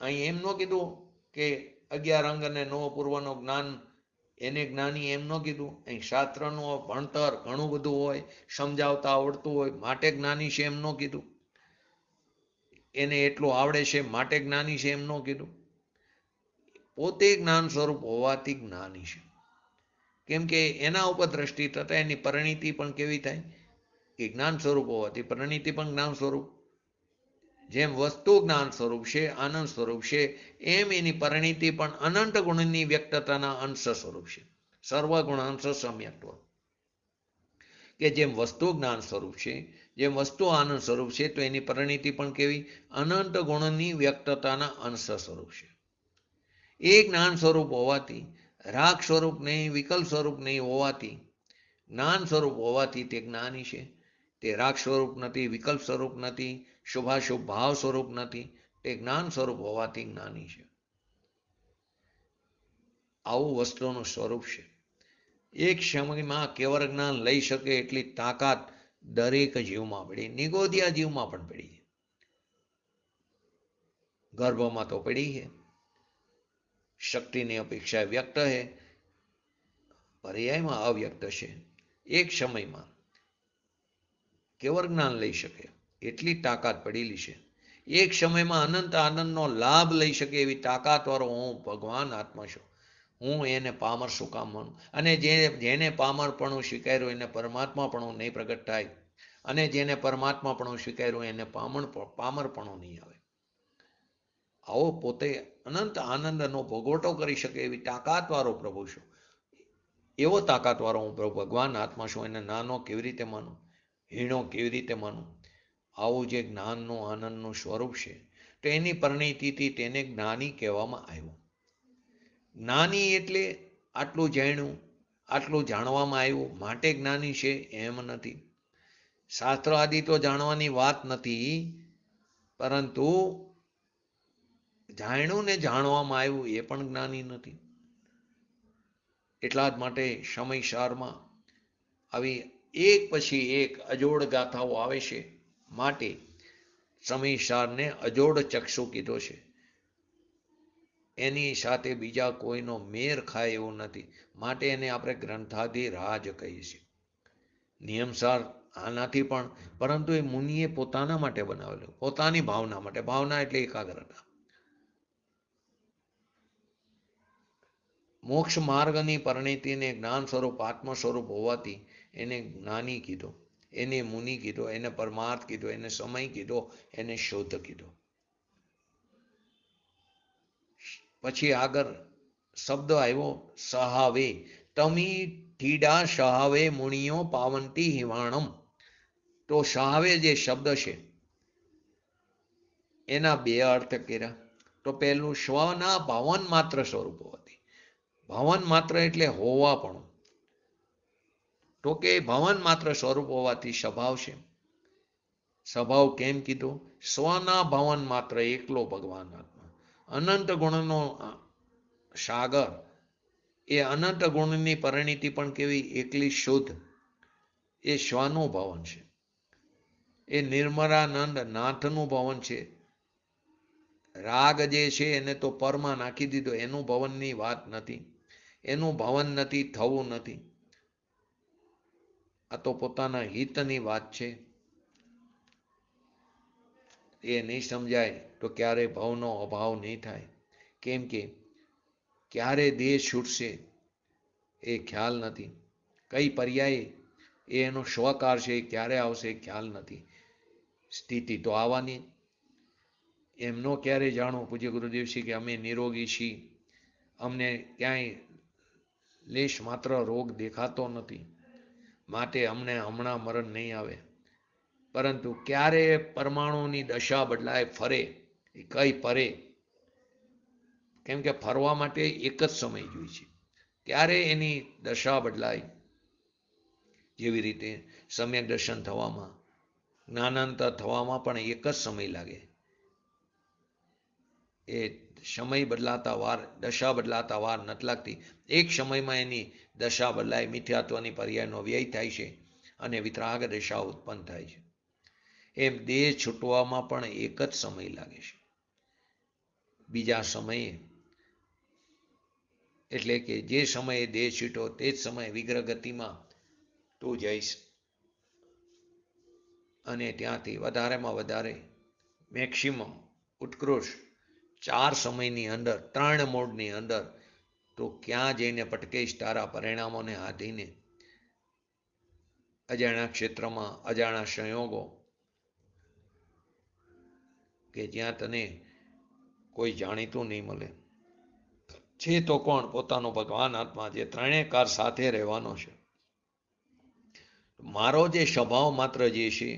અહીં એમ ન કીધું કે 11 અંગ અને 9 પૂર્વનો જ્ઞાન એને જ્ઞાની, એમ ન કીધું. અહીં શાસ્ત્રનું ભણતર ઘણું બધું હોય, સમજાવતા આવડતું હોય માટે જ્ઞાની છે એમ ન કીધું. એને એટલું આવડે છે માટે જ્ઞાની છે એમ ન કીધું. પોતે જ્ઞાન સ્વરૂપ હોવાથી જ્ઞાની છે. કેમ કે એના ઉપર દ્રષ્ટિ થતા એની પરિણીતિ પણ કેવી થાય? કે જ્ઞાન સ્વરૂપ હોવાથી પરિણીતિ પણ જ્ઞાન સ્વરૂપ. જેમ વસ્તુ જ્ઞાન સ્વરૂપ છે, આનંદ સ્વરૂપ છે, એમ એની પરિણીતિ પણ અનંત ગુણની વ્યક્તતાના અંશ સ્વરૂપ છે. સર્વગુણ અંશ સમ્યક્ત્વ. કે જેમ વસ્તુ જ્ઞાન સ્વરૂપ છે, જેમ વસ્તુ આનંદ સ્વરૂપ છે, તો એની પરિણીતિ પણ કેવી? અનંત ગુણની વ્યક્તતાના અંશ સ્વરૂપ છે. એ જ્ઞાન સ્વરૂપ હોવાથી, રાગ સ્વરૂપ નહીં, વિકલ્પ સ્વરૂપ નહીં હોવાથી, જ્ઞાન સ્વરૂપ હોવાથી તે જ્ઞાની છે. તે રાગ સ્વરૂપ નથી, વિકલ્પ સ્વરૂપ નથી, શુભાશુભ ભાવ સ્વરૂપ નથી. તે જ્ઞાન સ્વરૂપ હોવાથી જ્ઞાની છે. આવું વસ્તુનું સ્વરૂપ છે. એક સમયમાં કેવળ જ્ઞાન લઈ શકે એટલી તાકાત દરેક જીવમાં પડી. નિગોદિયા જીવમાં પણ પડી. ગર્ભમાં તો પડી છે. શક્તિની અપેક્ષા વ્યક્ત છે, પર્યાયમાં અવ્યક્ત છે. એક સમયમાં કેવળ જ્ઞાન લઈ શકે એટલી તાકાત પડેલી છે. એક સમયમાં અનંત આનંદનો લાભ લઈ શકે એવી તાકાત વાળો હું ભગવાન આત્મા છું. હું એને પામર શું કામ માનું? અને જેને પામરપણું સ્વીકાર્યું એને પરમાત્માપણું નહીં પ્રગટ થાય, અને જેને પરમાત્માપણું સ્વીકાર્યું એને પામરપણું નહીં આવે. આવો પોતે અનંત આનંદનો ભોગવટો કરી શકે એવી તાકાત વાળો પ્રભુ છું. એવો તાકાત વાળો હું પ્રભુ ભગવાન આત્મા છું. એને નાનો કેવી રીતે માનું? હીણો કેવી રીતે માનું? આવું જે જ્ઞાનનું આનંદનું સ્વરૂપ છે, તો એની પરિણીતિથી તેને જ્ઞાની કહેવામાં આવ્યું. જ્ઞાની એટલે આટલું જાણ્યું, આટલું જાણવામાં આવ્યું માટે જ્ઞાની છે એમ નથી. શાસ્ત્ર આદિ તો જાણવાની વાત નથી, પરંતુ જાણ્યું ને જાણવામાં આવ્યું એ પણ જ્ઞાની નથી. એટલા જ માટે સમયસારમાં આવી એક પછી એક અજોડ ગાથાઓ આવે છે. માટે સમયસારને અજોડ ચક્ષુ કીધો છે. એની સાથે બીજા કોઈનો મેર ખાય એવું નથી, માટે એને આપણે ગ્રંથાધિરાજ કહીએ છીએ. નિયમસાર આનાથી પણ, પરંતુ એ મુનિએ પોતાના માટે બનાવેલું, પોતાની ભાવના માટે. ભાવના એટલે એકાગ્રતા. મોક્ષ માર્ગની પરિણીતિને જ્ઞાન સ્વરૂપ આત્મ સ્વરૂપ હોવાથી એને જ્ઞાની કીધો, એને મુનિ કીધો, એને પરમાર્થ કીધો, એને સમય કીધો, એને શોધ કીધો. પછી આગળ શબ્દ આવ્યો સહાવે. તમી ઠીડા સહાવે મુનિયો પાવંતી હિવાણમ. તો સહાવે જે શબ્દ છે એના બે અર્થ કર્યા. તો પહેલું સ્વના ભાવન માત્ર સ્વરૂપ હોવાથી. ભાવન માત્ર એટલે હોવા પણ. તો કે ભાવન માત્ર સ્વરૂપ હોવાથી સ્વભાવ છે. સ્વભાવ કેમ કીધો? સ્વના ભાવન માત્ર એકલો ભગવાન આત્મા. અનંત ગુણનો સાગર, એ અનંત ગુણની પરિણીતિ પણ કેવી? એકલી શુદ્ધ. એ સ્વનું ભવન છે. એ નિર્મળાનંદ નાથનું ભવન છે. રાગ જે છે એને તો પરમાં નાખી દીધો, એનું ભવનની વાત નથી. એનું ભવન નથી, થવું નથી. આ તો પોતાના હિતની વાત છે. એ નહીં સમજાય તો ક્યારે ભવનો અભાવ નહીં થાય. કેમ કે ક્યારે દેહ છૂટશે એ ખ્યાલ નથી. કઈ પર્યાયે એનો સ્વકાર છે એ ક્યારે આવશે ખ્યાલ નથી. સ્થિતિ તો આવવાની. એમનો ક્યારે જાણો પૂજ્ય ગુરુદેવશ્રી કે અમે નિરોગી છીએ, અમને ક્યાંય લેશ માત્ર રોગ દેખાતો નથી, માટે અમને હમણાં મરણ નહીં આવે. પરંતુ ક્યારે પરમાણુની દશા બદલાય, ફરે, એ કઈ પરે. કેમ કે ફરવા માટે એક જ સમય જોઈએ છે. ક્યારે એની દશા બદલાય, જેવી રીતે સમ્યક દર્શન થવામાં, જ્ઞાનાંતર થવામાં પણ એક જ સમય લાગે. એ સમય બદલાતા વાર, દશા બદલાતા વાર નથી લાગતી. એક સમયમાં એની દશા બદલાય, મિથ્યાત્વની પર્યાયનો વ્યય થાય છે અને વિતરાગ દશા ઉત્પન્ન થાય છે. એમ દેહ છૂટવામાં પણ એક જ સમય લાગે છે. બીજા સમયે એટલે કે જે સમયે દેહ છૂટો તે જ સમયે વિગ્રહ ગતિમાં તું જઈશ અને ત્યાંથી વધારેમાં વધારે મેક્સિમમ ઉત્કૃષ્ટ 4 સમયની અંદર, 3 મોડની અંદર તો ક્યાં જઈને પટકેશ તારા પરિણામોને આધીને? અજાણ્યા ક્ષેત્રમાં, અજાણ્યા સંયોગો, કે જ્યાં તને કોઈ જાણીતું નહીં મળે. છે તો કોણ? પોતાનો ભગવાન આત્મા, જે ત્રણેય કાર સાથે રહેવાનો છે. મારો જે સ્વભાવ માત્ર જે છે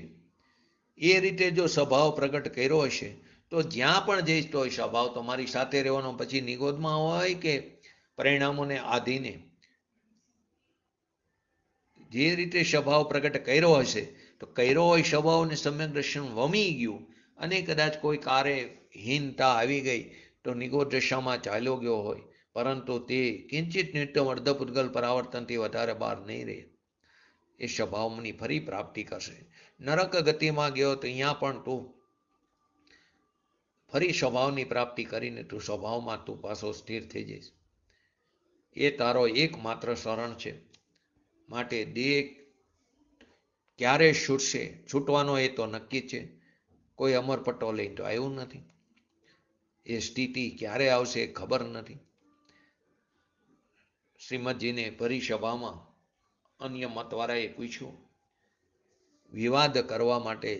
એ રીતે જો સ્વભાવ પ્રગટ કર્યો હશે તો જ્યાં પણ જઈશ તો સ્વભાવ તમારી સાથે રહેવાનો. પછી નિગોદમાં હોય કે પરિણામોને આધીને, જે રીતે સ્વભાવ પ્રગટ કર્યો હશે તો કર્યો હોય સ્વભાવને સમ્યક દર્શન વમી ગયું અને કદાચ કોઈ કારે હીનતા આવી ગઈ તો નિગોદ દશામાં ચાલ્યો ગયો હોય, પરંતુ તે કિંચિત નિત્યમ અર્ધપુદ્ગલ પરાવર્તનથી વધારે બહાર નહીં રહે. એ સ્વભાવની ફરી પ્રાપ્તિ કરશે. નરક ગતિમાં ગયો તો અહીંયા પણ તું ફરી સ્વભાવની પ્રાપ્તિ કરીને તું સ્વભાવમાં તું પાછો સ્થિર થઈ જઈશ. એ તારો એકમાત્ર શરણ છે. માટે દેહ ક્યારે છૂટશે, છૂટવાનો એ તો નક્કી છે. કોઈ અમરપટ્ટો લઈને તો આવ્યું નથી. એ સ્થિતિ ક્યારે આવશે ખબર નથી. શ્રીમદજીને ભરી સભામાં અન્ય મતવાળાએ પૂછ્યું, વિવાદ કરવા માટે,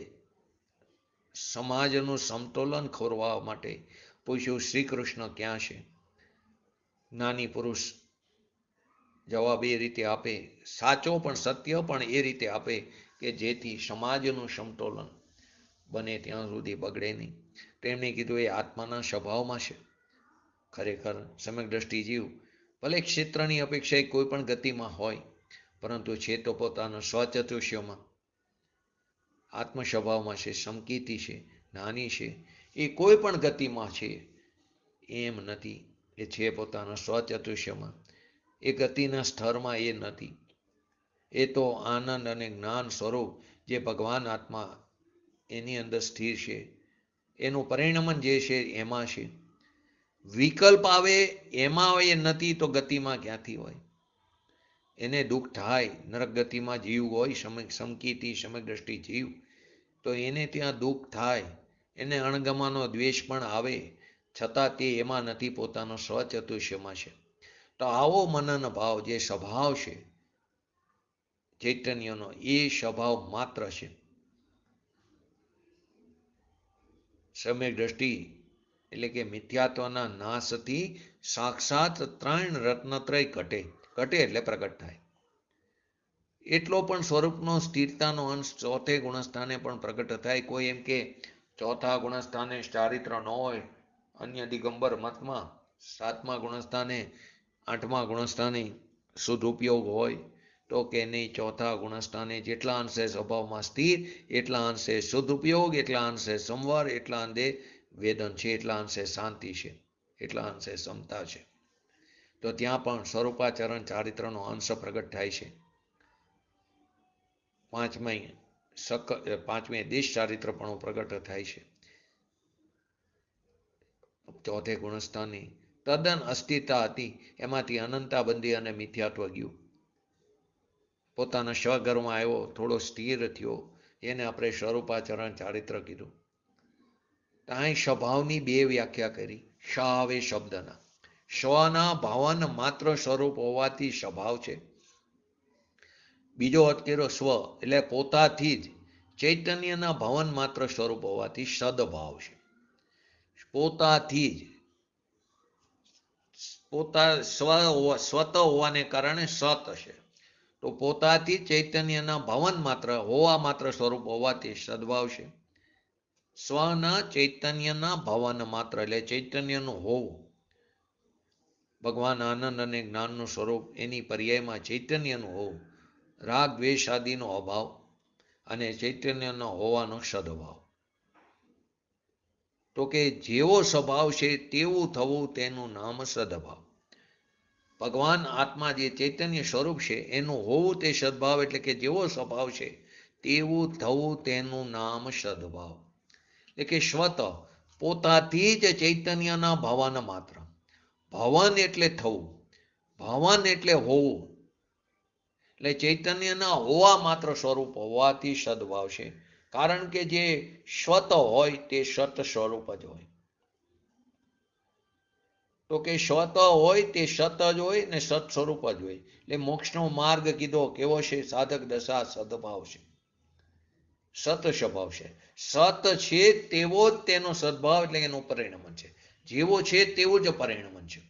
સમાજનું સમતોલન ખોરવા માટે પૂછ્યું, શ્રી કૃષ્ણ ક્યાં છે? જ્ઞાની પુરુષ જવાબ એ રીતે આપે, સાચો પણ સત્ય પણ એ રીતે આપે કે જેથી સમાજનું સમતોલન બને ત્યાં સુધી બગડે નહીં. તેમણે કીધું એ આત્માના સ્વભાવમાં છે. ખરેખર સમ્યક દ્રષ્ટિ જીવ ભલે ક્ષેત્રની અપેક્ષાએ કોઈ પણ ગતિમાં હોય, પરંતુ છે તો પોતાના સ્વચતુષ્યમાં, આત્મ સ્વભાવમાં છે, સમકીતી છે, નાની છે. એ કોઈ પણ ગતિમાં છે એમ નથી. એ છે પોતાના સ્વચતુષ્યમાં. એ ગતિના સ્તરમાં એ નથી. એ તો આનંદ અને જ્ઞાન સ્વરૂપ જે ભગવાન આત્મા એની અંદર સ્થિર છે, એનું પરિણમન જે છે એમાં છે. વિકલ્પ આવે એમાં એ નથી તો ગતિમાં ક્યાંથી હોય? એને દુઃખ થાય. નરક ગતિમાં જીવ હોય, સમકીતી સમ્યક દ્રષ્ટિ જીવ, તો એને ત્યાં દુઃખ થાય. એને અણગમાનો દ્વેષ પણ આવે, છતાં તે એમાં નથી, પોતાનો સ્વચતુષ્યમાં છે. તો આવો મનન ભાવ જે સ્વભાવ છે ચૈતન્યનો, એ સ્વભાવ માત્ર છે. સમ્યક દ્રષ્ટિ એટલે કે મિથ્યાત્વના નાશથી સાક્ષાત ત્રણ રત્નત્રય ઘટે. ઘટે એટલે પ્રગટ થાય. એટલો પણ સ્વરૂપનો સ્થિરતાનો અંશ ચોથે ગુણસ્થાને પણ પ્રગટ થાય. કોઈ એમ કે ચોથા ગુણસ્થાને ચારિત્ર ન હોય અન્ય દિગંબર મતમાં 7મા ગુણસ્થાને 8મા ગુણસ્થાને શુદ્ધ ઉપયોગ હોય તો કે નહીં, 4થા ગુણસ્થાને જેટલા અંશે સ્વભાવમાં સ્થિર, એટલા અંશે શુદ્ધ ઉપયોગ, એટલા અંશે સંવર, એટલા અંશે વેદન છે, એટલા અંશે શાંતિ છે, એટલા અંશે સમતા છે. તો ત્યાં પણ સ્વરૂપાચરણ ચારિત્રનો અંશ પ્રગટ થાય છે. પાંચમે દેશ ચારિત્ર પણ પ્રગટ થાય છે. ચોથે ગુણસ્થાનની તદ્દન અસ્થિરતા હતી, એમાંથી અનંતા બંધી અને મિથ્યાત્વ ગયું. પોતાના સ્વગર્ભમાં આવ્યો, થોડો સ્થિર થયો, એને આપણે સ્વરૂપાચરણ ચારિત્ર કીધું. અહીં સ્વભાવની બે વ્યાખ્યા કરી શાવે શબ્દના. સ્વના ભાવન માત્ર સ્વરૂપ હોવાથી સ્વભાવ છે. બીજો અર્થ કર્યો સ્વ એટલે પોતાથી જ ચૈતન્યના ભવન માત્ર સ્વરૂપ હોવાથી સદભાવ છે. પોતાથી જ સ્વત હોવાને કારણે સત છે. તો પોતાથી ચૈતન્યના ભવન માત્ર હોવા માત્ર સ્વરૂપ હોવાથી સદભાવ છે. સ્વના ચૈતન્યના ભવન માત્ર એટલે ચૈતન્યનું હોવું. ભગવાન આનંદ અને જ્ઞાનનું સ્વરૂપ, એની પર્યાયમાં ચૈતન્યનું હોવું, રાગ દ્વેષ આદિનો અભાવ અને ચૈતન્યનો હોવાનો સદભાવ. તો કે જેવો સ્વભાવ છે તેવું થવું તેનું નામ સદભાવ. ભગવાન આત્મા જે ચૈતન્ય સ્વરૂપ છે એનું હોવું તે સદભાવ, એટલે કે જેવો સ્વભાવ છે તેવું થવું તેનું નામ સદભાવ. એટલે કે સ્વત પોતાથી જ ચૈતન્યના ભવન માત્ર. ભવન એટલે થવું, ભવન એટલે હોવું, એટલે ચૈતન્યના હોવા માત્ર સ્વરૂપ હોવાથી સદભાવ છે. કારણ કે જે સ્વત હોય તે સત સ્વરૂપ જ હોય. તો કે સ્વત હોય તે સત જ હોય ને સત સ્વરૂપ જ હોય. એટલે મોક્ષનો માર્ગ કીધો કેવો છે? સાધક દશા સદભાવ છે, સત સ્વભાવ છે. સત છે તેવો જ તેનો સદભાવ એટલે એનું પરિણમન છે. જેવો છે તેવું જ પરિણમન છે.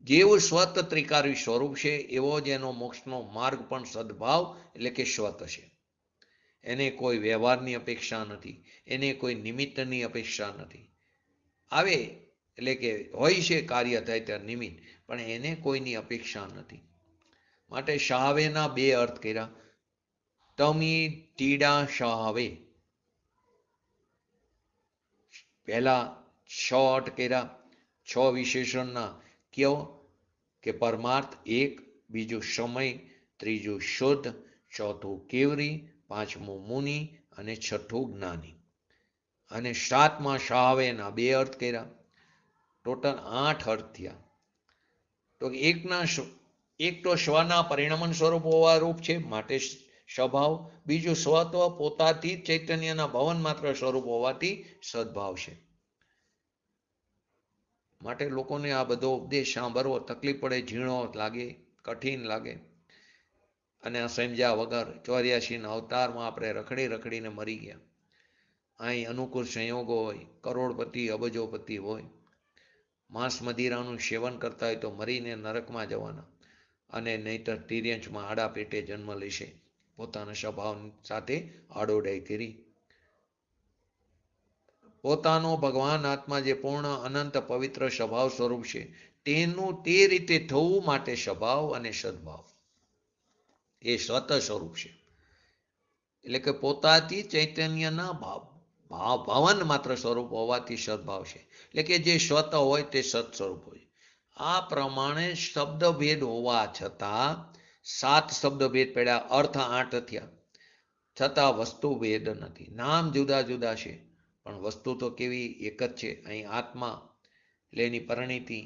જેવું સ્વત ત્રિકારી સ્વરૂપ છે એવો જ એનો મોક્ષનો માર્ગ પણ સદભાવ એટલે કે સ્વત છે. એને કોઈ વ્યવહારની અપેક્ષા નથી, એને કોઈ નિમિત્તની અપેક્ષા નથી. આવે એટલે કે હોય છે કાર્ય થાય ત્યારે નિમિત્ત, પણ એને કોઈની અપેક્ષા નથી. માટે શાહવેના બે અર્થ કર્યા. તમી ટીડા શાહવે, પહેલા છ અર્થ કર્યા. છ વિશેષણના કયો કે પરમાર્થ એક, બીજું સમય, ત્રીજું શુદ્ધ, ચોથું કેવરી, પાંચમું મુનિ અને છઠ્ઠું જ્ઞાની. અને 7મા શાહવેના બે અર્થ કર્યા. ટોટલ 8 અર્થ થયા. તો એક તો સ્વના પરિણમન સ્વરૂપ હોવા રૂપ છે માટે સ્વભાવ. બીજું સ્વત્વ પોતાથી ચૈતન્યના ભવન માત્ર સ્વરૂપ હોવાથી સદભાવ છે. માટે લોકોને આ બધો ઉપદેશ સાંભળવો તકલીફ પડે, ઝીણો લાગે, કઠિન લાગે. અને આ સમજ્યા વગર 84ના અવતારમાં આપણે રખડીને મરી ગયા. અહીં અનુકૂળ સંયોગો હોય, કરોડપતિ અબજોપતિ હોય, માંસ મદિરાનું સેવન કરતા હોય તો મરીને નરકમાં જવાના, અને નહીતર તિર્યંચમાં આડા પેટે જન્મ લેશે. પોતાના સ્વભાવ સાથે આડોડાઈ કરી. પોતાનો ભગવાન આત્મા જે પૂર્ણ અનંત પવિત્ર સ્વભાવ સ્વરૂપ છે તેનું તે રીતે થવું માટે સ્વભાવ અને સદભાવ એ સ્વત સ્વરૂપ છે. એટલે કે પોતાથી ચૈતન્યના ભવન માત્ર સ્વરૂપ હોવાથી સદભાવ છે. એટલે કે જે સ્વત હોય તે સત સ્વરૂપ હોય. આ પ્રમાણે શબ્દભેદ હોવા છતાં 7 શબ્દભેદ પડ્યા, અર્થ 8 થયા, છતાં વસ્તુ ભેદ નથી. નામ જુદા જુદા છે પણ વસ્તુ તો કેવી એક જ છે. અહીં આત્મા એટલે એની પરિણીતિ,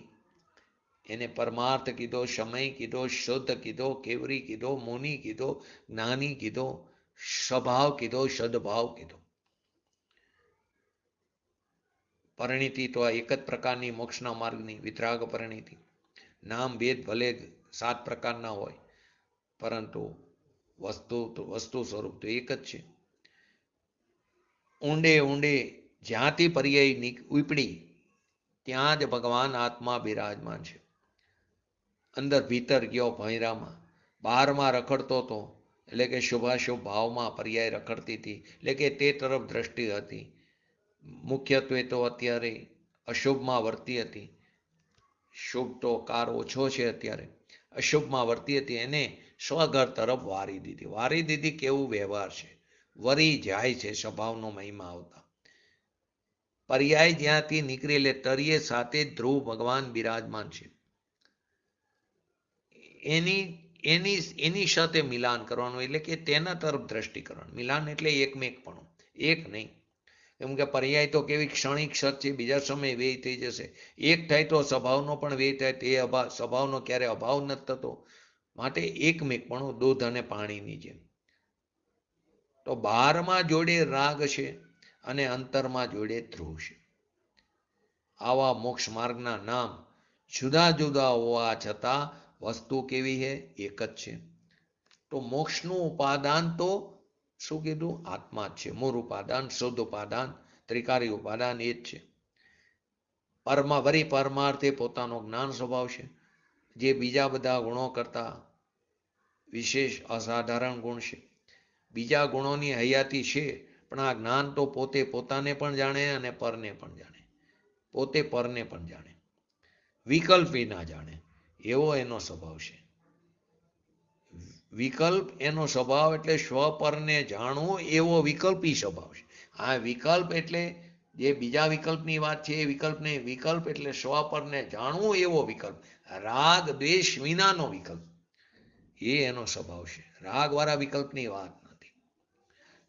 એને પરમાર્થ કીધો, સમય કીધો, શુદ્ધ કીધો, કેવરી કીધો, મુનિ કીધો, જ્ઞાની કીધો, સ્વભાવ કીધો, સદભાવ કીધો. પરિણીતિ તો આ એક જ પ્રકારની મોક્ષના માર્ગની વિતરાગ પરિણીતિ. નામ ભેદ ભલે 7 પ્રકારના હોય પરંતુ વસ્તુ સ્વરૂપ તો એક જ છે. ઊંડે ઊંડે જ્યાંથી પર્યાય ઉપડી ત્યાં જ ભગવાન આત્મા બિરાજમાન છે. અંદર ભીતર ગયો ભૈરામાં, બહારમાં રખડતો હતો એટલે કે શુભાશુભ ભાવમાં પર્યાય રખડતી હતી, એટલે કે તે તરફ દ્રષ્ટિ હતી. મુખ્યત્વે તો અત્યારે અશુભમાં વર્તી હતી, શુભ તો કાર ઓછો છે અત્યારે, અશુભમાં વર્તી હતી, એને સ્વઘર તરફ વારી દીધી. વારી દીધી કેવું વ્યવહાર છે, વરી જાય છે સ્વભાવનો મહિમા આવતા. પર્યાય જ્યાંથી નીકળી એટલે તરીએ સાથે ધ્રુવ ભગવાન બિરાજમાન છે. એની સાથે મિલાન કરવાનું, એટલે કે તેના તરફ દ્રષ્ટિ કરવાનું. મિલાન એટલે એકમેકપણું, એક નહીં. એમ કે પર્યાય તો કેવી ક્ષણિક સત છે, બીજા સમયે વ્યય થઈ જશે. એક થાય તો સ્વભાવનો પણ વ્યય થાય, તે સ્વભાવનો ક્યારે અભાવ નથી થતો. માટે એકમેકપણું દૂધ અને પાણીની જેમ. તો બહારમાં જોડે રાગ છે અને અંતરમાં જોડે ધ્રુવ છે. આવા મોક્ષ માર્ગના નામ જુદા જુદા હોવા છતાં વસ્તુ કેવી છે, એક જ છે. તો મોક્ષનું ઉપાદાન તો શું કીધું, આત્મા જ છે. મૂળ ઉપાદાન, શુદ્ધ ઉપાદાન, ત્રિકારી ઉપાદાન એ જ છે. વરી પરમાર્થે પોતાનો જ્ઞાન સ્વભાવ છે, જે બીજા બધા ગુણો કરતા વિશેષ અસાધારણ ગુણ છે. બીજા ગુણોની હયાતી છે, પણ આ જ્ઞાન તો પોતે પોતાને પણ જાણે અને પરને પણ જાણે, પોતે પરને પણ જાણે, વિકલ્પ ના જાણે, એવો એનો સ્વભાવ છે. વિકલ્પ એનો સ્વભાવ એટલે સ્વપરને જાણવું, એવો વિકલ્પી સ્વભાવ છે. આ વિકલ્પ એટલે જે બીજા વિકલ્પની વાત છે એ વિકલ્પ નહીં. વિકલ્પ એટલે સ્વપરને જાણવું એવો વિકલ્પ, રાગ દ્વેષ વિનાનો વિકલ્પ, એ એનો સ્વભાવ છે. રાગવાળા વિકલ્પની વાત નથી.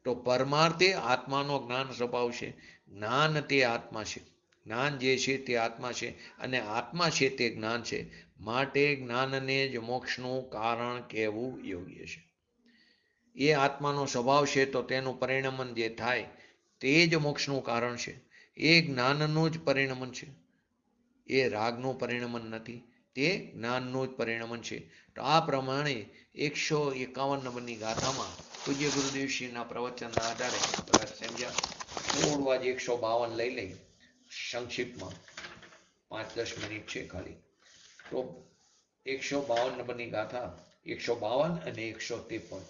તો પરમાર્થે આત્માનો જ્ઞાન સ્વભાવ છે. જ્ઞાન તે આત્મા છે, જ્ઞાન જે છે તે આત્મા છે, અને આત્મા છે તે જ્ઞાન છે. માટે જ્ઞાનને જ મોક્ષનું કારણ કહેવું યોગ્ય છે. એ આત્માનો સ્વભાવ છે તો તેનું પરિણમન જે થાય તે જ મોક્ષનું કારણ છે. એ જ્ઞાનનું જ પરિણમન છે, એ રાગનું પરિણમન નથી, તે જ્ઞાનનું જ પરિણમન છે. તો આ પ્રમાણે 151 નંબરની ગાથામાં પૂજ્ય ગુરુદેવશ્રીના પ્રવચનના આધારે સમજ્યા. થોડું આજે 152 લઈ લઈ સંક્ષિપ્તમાં, 5-10 મિનિટ છે ખાલી. તો 152 નંબરની ગાથા, 152 અને 153.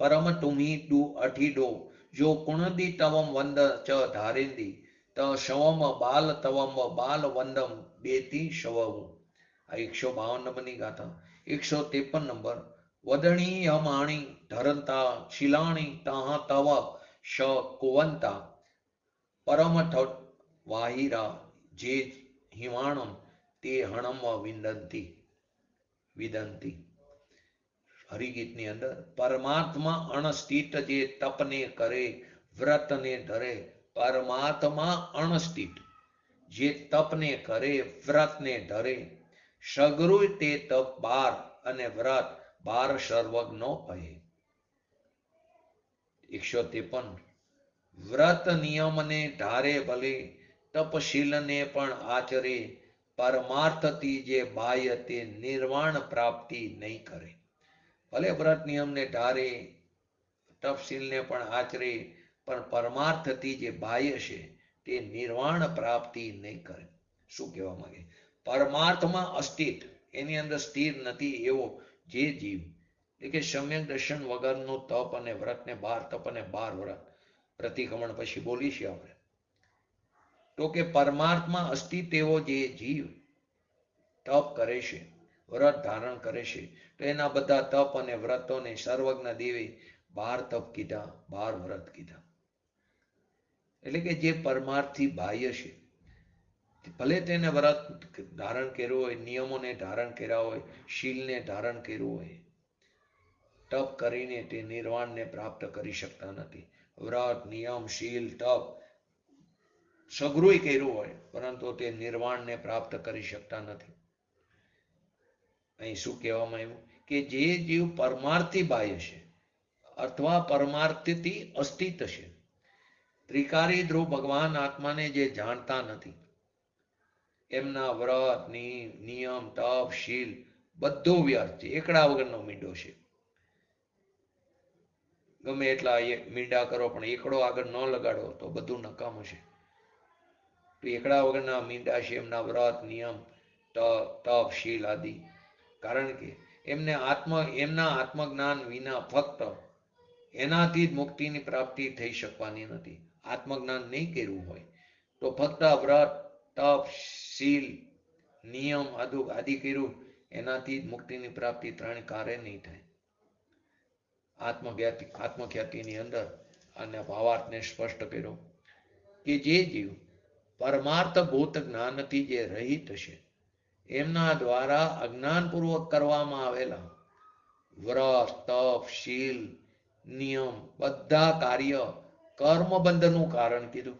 પરમ તુમી ડુ અઠીડો જો કુણદી તવમ વંદ ચ ધારેંદી ત શવમ બાલ તવમ બાલ વંદમ બેતી શવવું. આ 152 નંબરની ગાથા. 153 નંબર. વદણી હમાણી ધરંતા શિલાણી તાહ તવ શ કુવંતા પરમ વાહિરા જે હિવાણમ તે હણમ વિદંતી. હરિગીતની અંદર પરમાત્મા અણસ્થિત જે તપને કરે વ્રતને ધરે, પરમાત્મા અણસ્થિત જે તપને કરે વ્રતને ધરે, સગરું તે તપ 12 અને વ્રત 12 સર્વજ્ઞો કહે. 153. વ્રત નિયમને ધારે ભલે તપશીલને પણ આચરે, પરમાર્થથી જે બાહ્ય તે નિર્વાણ પ્રાપ્તિ નહીં કરે. ભલે વ્રત નિયમને ધારે, તપશીલને પણ આચરે, પણ પરમાર્થથી જે બાહ્ય છે તે નિર્વાણ પ્રાપ્તિ નહીં કરે. શું કહેવા માંગે? પરમાર્થમાં અસ્થિત, એની અંદર સ્થિર નથી એવો જે જીવ, એટલે કે સમ્યક દર્શન વગરનું તપ અને વ્રતને 12 તપ અને 12 વ્રત પ્રતિક્રમણ પછી બોલીશું આપણે. તો કે પરમાર્થમાં અસ્થિત એવો જે જીવ તપ કરે છે, વ્રત ધારણ કરે છે, તો એના બધા તપ અને વ્રતોને સર્વજ્ઞ દેવે 12 તપ કીધા, 12 વ્રત કીધા. એટલે કે જે પરમાર્થથી બાહ્ય છે, ભલે તેને વ્રત ધારણ કર્યું હોય, નિયમોને ધારણ કર્યા હોય, શીલને ધારણ કર્યું હોય, તપ કરીને તે નિર્વાણને પ્રાપ્ત કરી શકતા નથી. વ્રત નિયમ શીલ તપ સગરુંય કર્યું હોય, પરંતુ તે નિર્વાણને પ્રાપ્ત કરી શકતા નથી. અહીં શું કહેવામાં આવ્યું કે જે જીવ પરમાર્થથી બાહ્ય છે અથવા પરમાર્થથી અસ્થિત છે, ત્રિકારી ધ્રુવ ભગવાન આત્માને જે જાણતા નથી, એમના વ્રત નિયમ તપ શીલ બધું વ્યર્થ છે, એકડા વગરનો મીંડો છે. ગમે એટલા મીંડા કરો પણ એકડો આગળ ન લગાડો તો બધું નકામું છે. તો એકડા વગરના મીંડા છે એમના વ્રત નિયમ તપ શીલ આદિ. કારણ કે એમના આત્મજ્ઞાન વિના ફક્ત એનાથી જ મુક્તિની પ્રાપ્તિ થઈ શકવાની નથી. આત્મજ્ઞાન નહીં કર્યું હોય તો ફક્ત વ્રત તપ શીલ નિયમ આદિ કર્યું એનાથી જ મુક્તિની પ્રાપ્તિ ત્રણ કાર્ય નહીં થાય. આત્મખ્યાતિની અંદર અને ભાવાર્થને સ્પષ્ટ કર્યો કે જે જીવ પરમાર્થ ભૂત જ્ઞાનથી જે રહિત છે એમના દ્વારા અજ્ઞાનપૂર્વક કરવામાં આવેલા વ્રત તપ શીલ નિયમ બધા કાર્ય કર્મ બંધનું કારણ કીધું.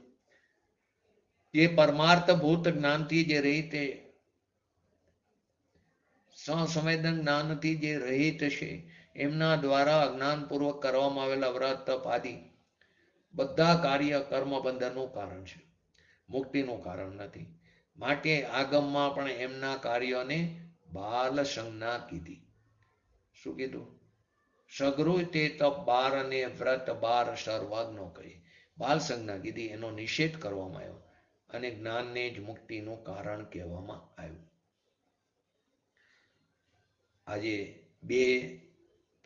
જે પરમાર્થ ભૂત જ્ઞાનથી જે રહિત સંવેદન જ્ઞાનથી જે રહિત છે એમના દ્વારા અજ્ઞાનપૂર્વક કરવામાં આવેલા વ્રત તપ આદિ બધા કાર્ય કર્મ બંધનનું કારણ છે, મુક્તિનું કારણ નથી. માટે આગમમાં પણ એમના કાર્યોને બાલ સંજ્ઞા કીધી. શું કીધું? સગૃહ તે તપ બાર અને વ્રત બાર સર્વજ્ઞ કહી બાલ સંજ્ઞા કીધી. એનો નિષેધ કરવામાં આવ્યો અને જ્ઞાનને જ મુક્તિનું કારણ કહેવામાં આવ્યું. આજે બે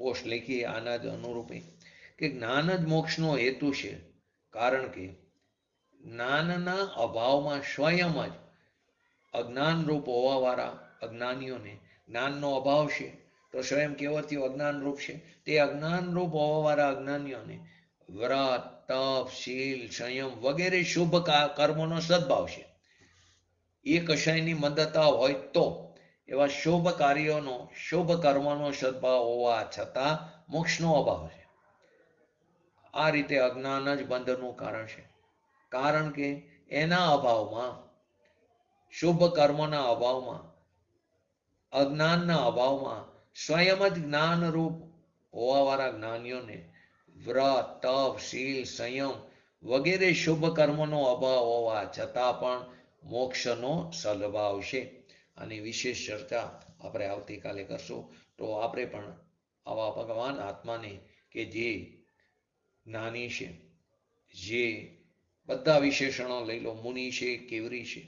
પોસ્ટ લખી આના જ અનુરૂપે કે જ્ઞાન જ મોક્ષનો હેતુ છે. કારણ કે જ્ઞાનના અભાવમાં સ્વયં જ અજ્ઞાન રૂપ હોવા વાળા અજ્ઞાનીઓને જ્ઞાનનો અભાવ છે તો સ્વયં કેવો થયો? અજ્ઞાન રૂપ છે. તે અજ્ઞાન રૂપ હોવા વાળા અજ્ઞાનીઓને વ્રત તપ શીલ સંયમ વગેરે શુભ કર્મોનો સદભાવ છે. એ કશાયની મદદતા હોય તો એવા શુભ કાર્યોનો શુભ કર્મનો સદભાવ હોવા છતાં મોક્ષનો અભાવ છે. આ રીતે અજ્ઞાન જ બંધનું કારણ છે. કારણ કે એના અભાવમાં શુભ કર્મના અભાવમાં અજ્ઞાનના અભાવમાં સ્વયં જ જ્ઞાનરૂપ હોવાવાળા જ્ઞાનીઓને વ્રત તપ શીલ સંયમ વગેરે શુભ કર્મનો અભાવ હોવા છતાં પણ મોક્ષનો સદભાવ છે. આની વિશેષ ચર્ચા આપણે આવતીકાલે કરશું. તો આપણે પણ આવા ભગવાન આત્માને કે જે જ્ઞાની છે, જે બધા વિશેષણો લઈ લો, મુનિ છે, કેવરી છે,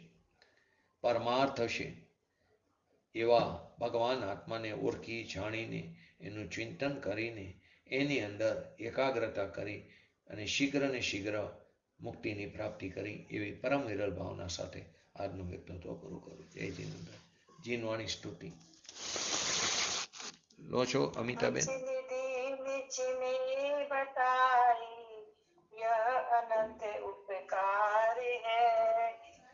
પરમાર્થ છે, એવા ભગવાન આત્માને ઓળખી જાણીને એનું ચિંતન કરીને એની અંદર એકાગ્રતા કરી અને શીઘ્ર ને શીઘ્ર મુક્તિની પ્રાપ્તિ કરી એવી પરમ વિરલ ભાવના સાથે આજનું વ્યક્તિત્વ પૂરું કરું. જય જીનેન્દ્ર. જીનવાણી સ્તુતિ લો છો અમિતાબેન? अनंत उपकार है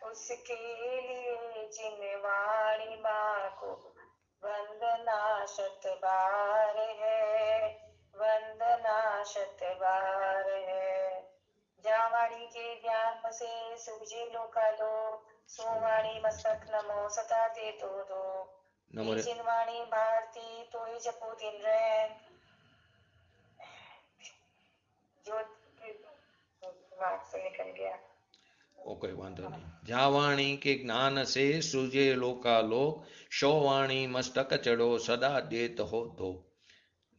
उसके लिए जिनवाणी माँ को वंदना शत बार है, वंदना शत बार है. जावाणी के ज्ञान से सूझे लोकालो सोवाणी मस्तक नमो सदा ते तो दो जिनवाणी भारती तो जपो दिन रैन जो से निकल गया. कोई वांधो नहीं. जावाणी के ज्ञान से सूझे लोकालोक शोवाणी मस्तक चढ़ो सदा देत हो दो.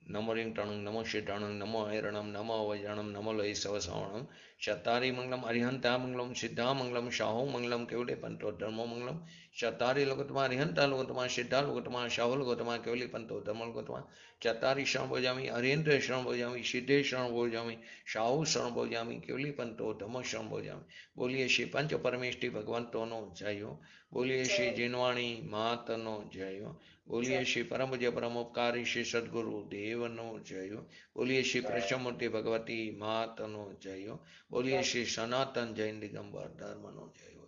नमो रिंगटणं नमो शिटाणं नमो ऐरणं नमो वैजणं नमो लय सवसावणं शतारी मंगलम अरिहंता मंगलम सिद्धा मंगलम शाहो मंगलम केवले पंतो धर्मो मंगलम चतारी लोकतमा अरिहंता लोकतमा सिद्धा लोकतमा शाहो लोकतमा केवली पंतो धर्मो लोकतमा चतारी शरण भोजामी अरिहंत शरण भोजामी सिद्धे शरण भोजामी शाहु शरण भोजामी केवली पंतो धर्मो शरण भोजामी. बोलिए श्री पंच परमेष्टि भगवंतोनो जयो. बोलिए श्री जिनवाणी मातनो जयो. बोलिए श्री परम पूज्य परमोपकारी श्री सद्गुरु देवनो जयो. बोलिए श्री प्रसमूर्ति भगवती मातनो जयो. बोलिए श्री सनातन जैन दिगंबर धर्मनो जयो.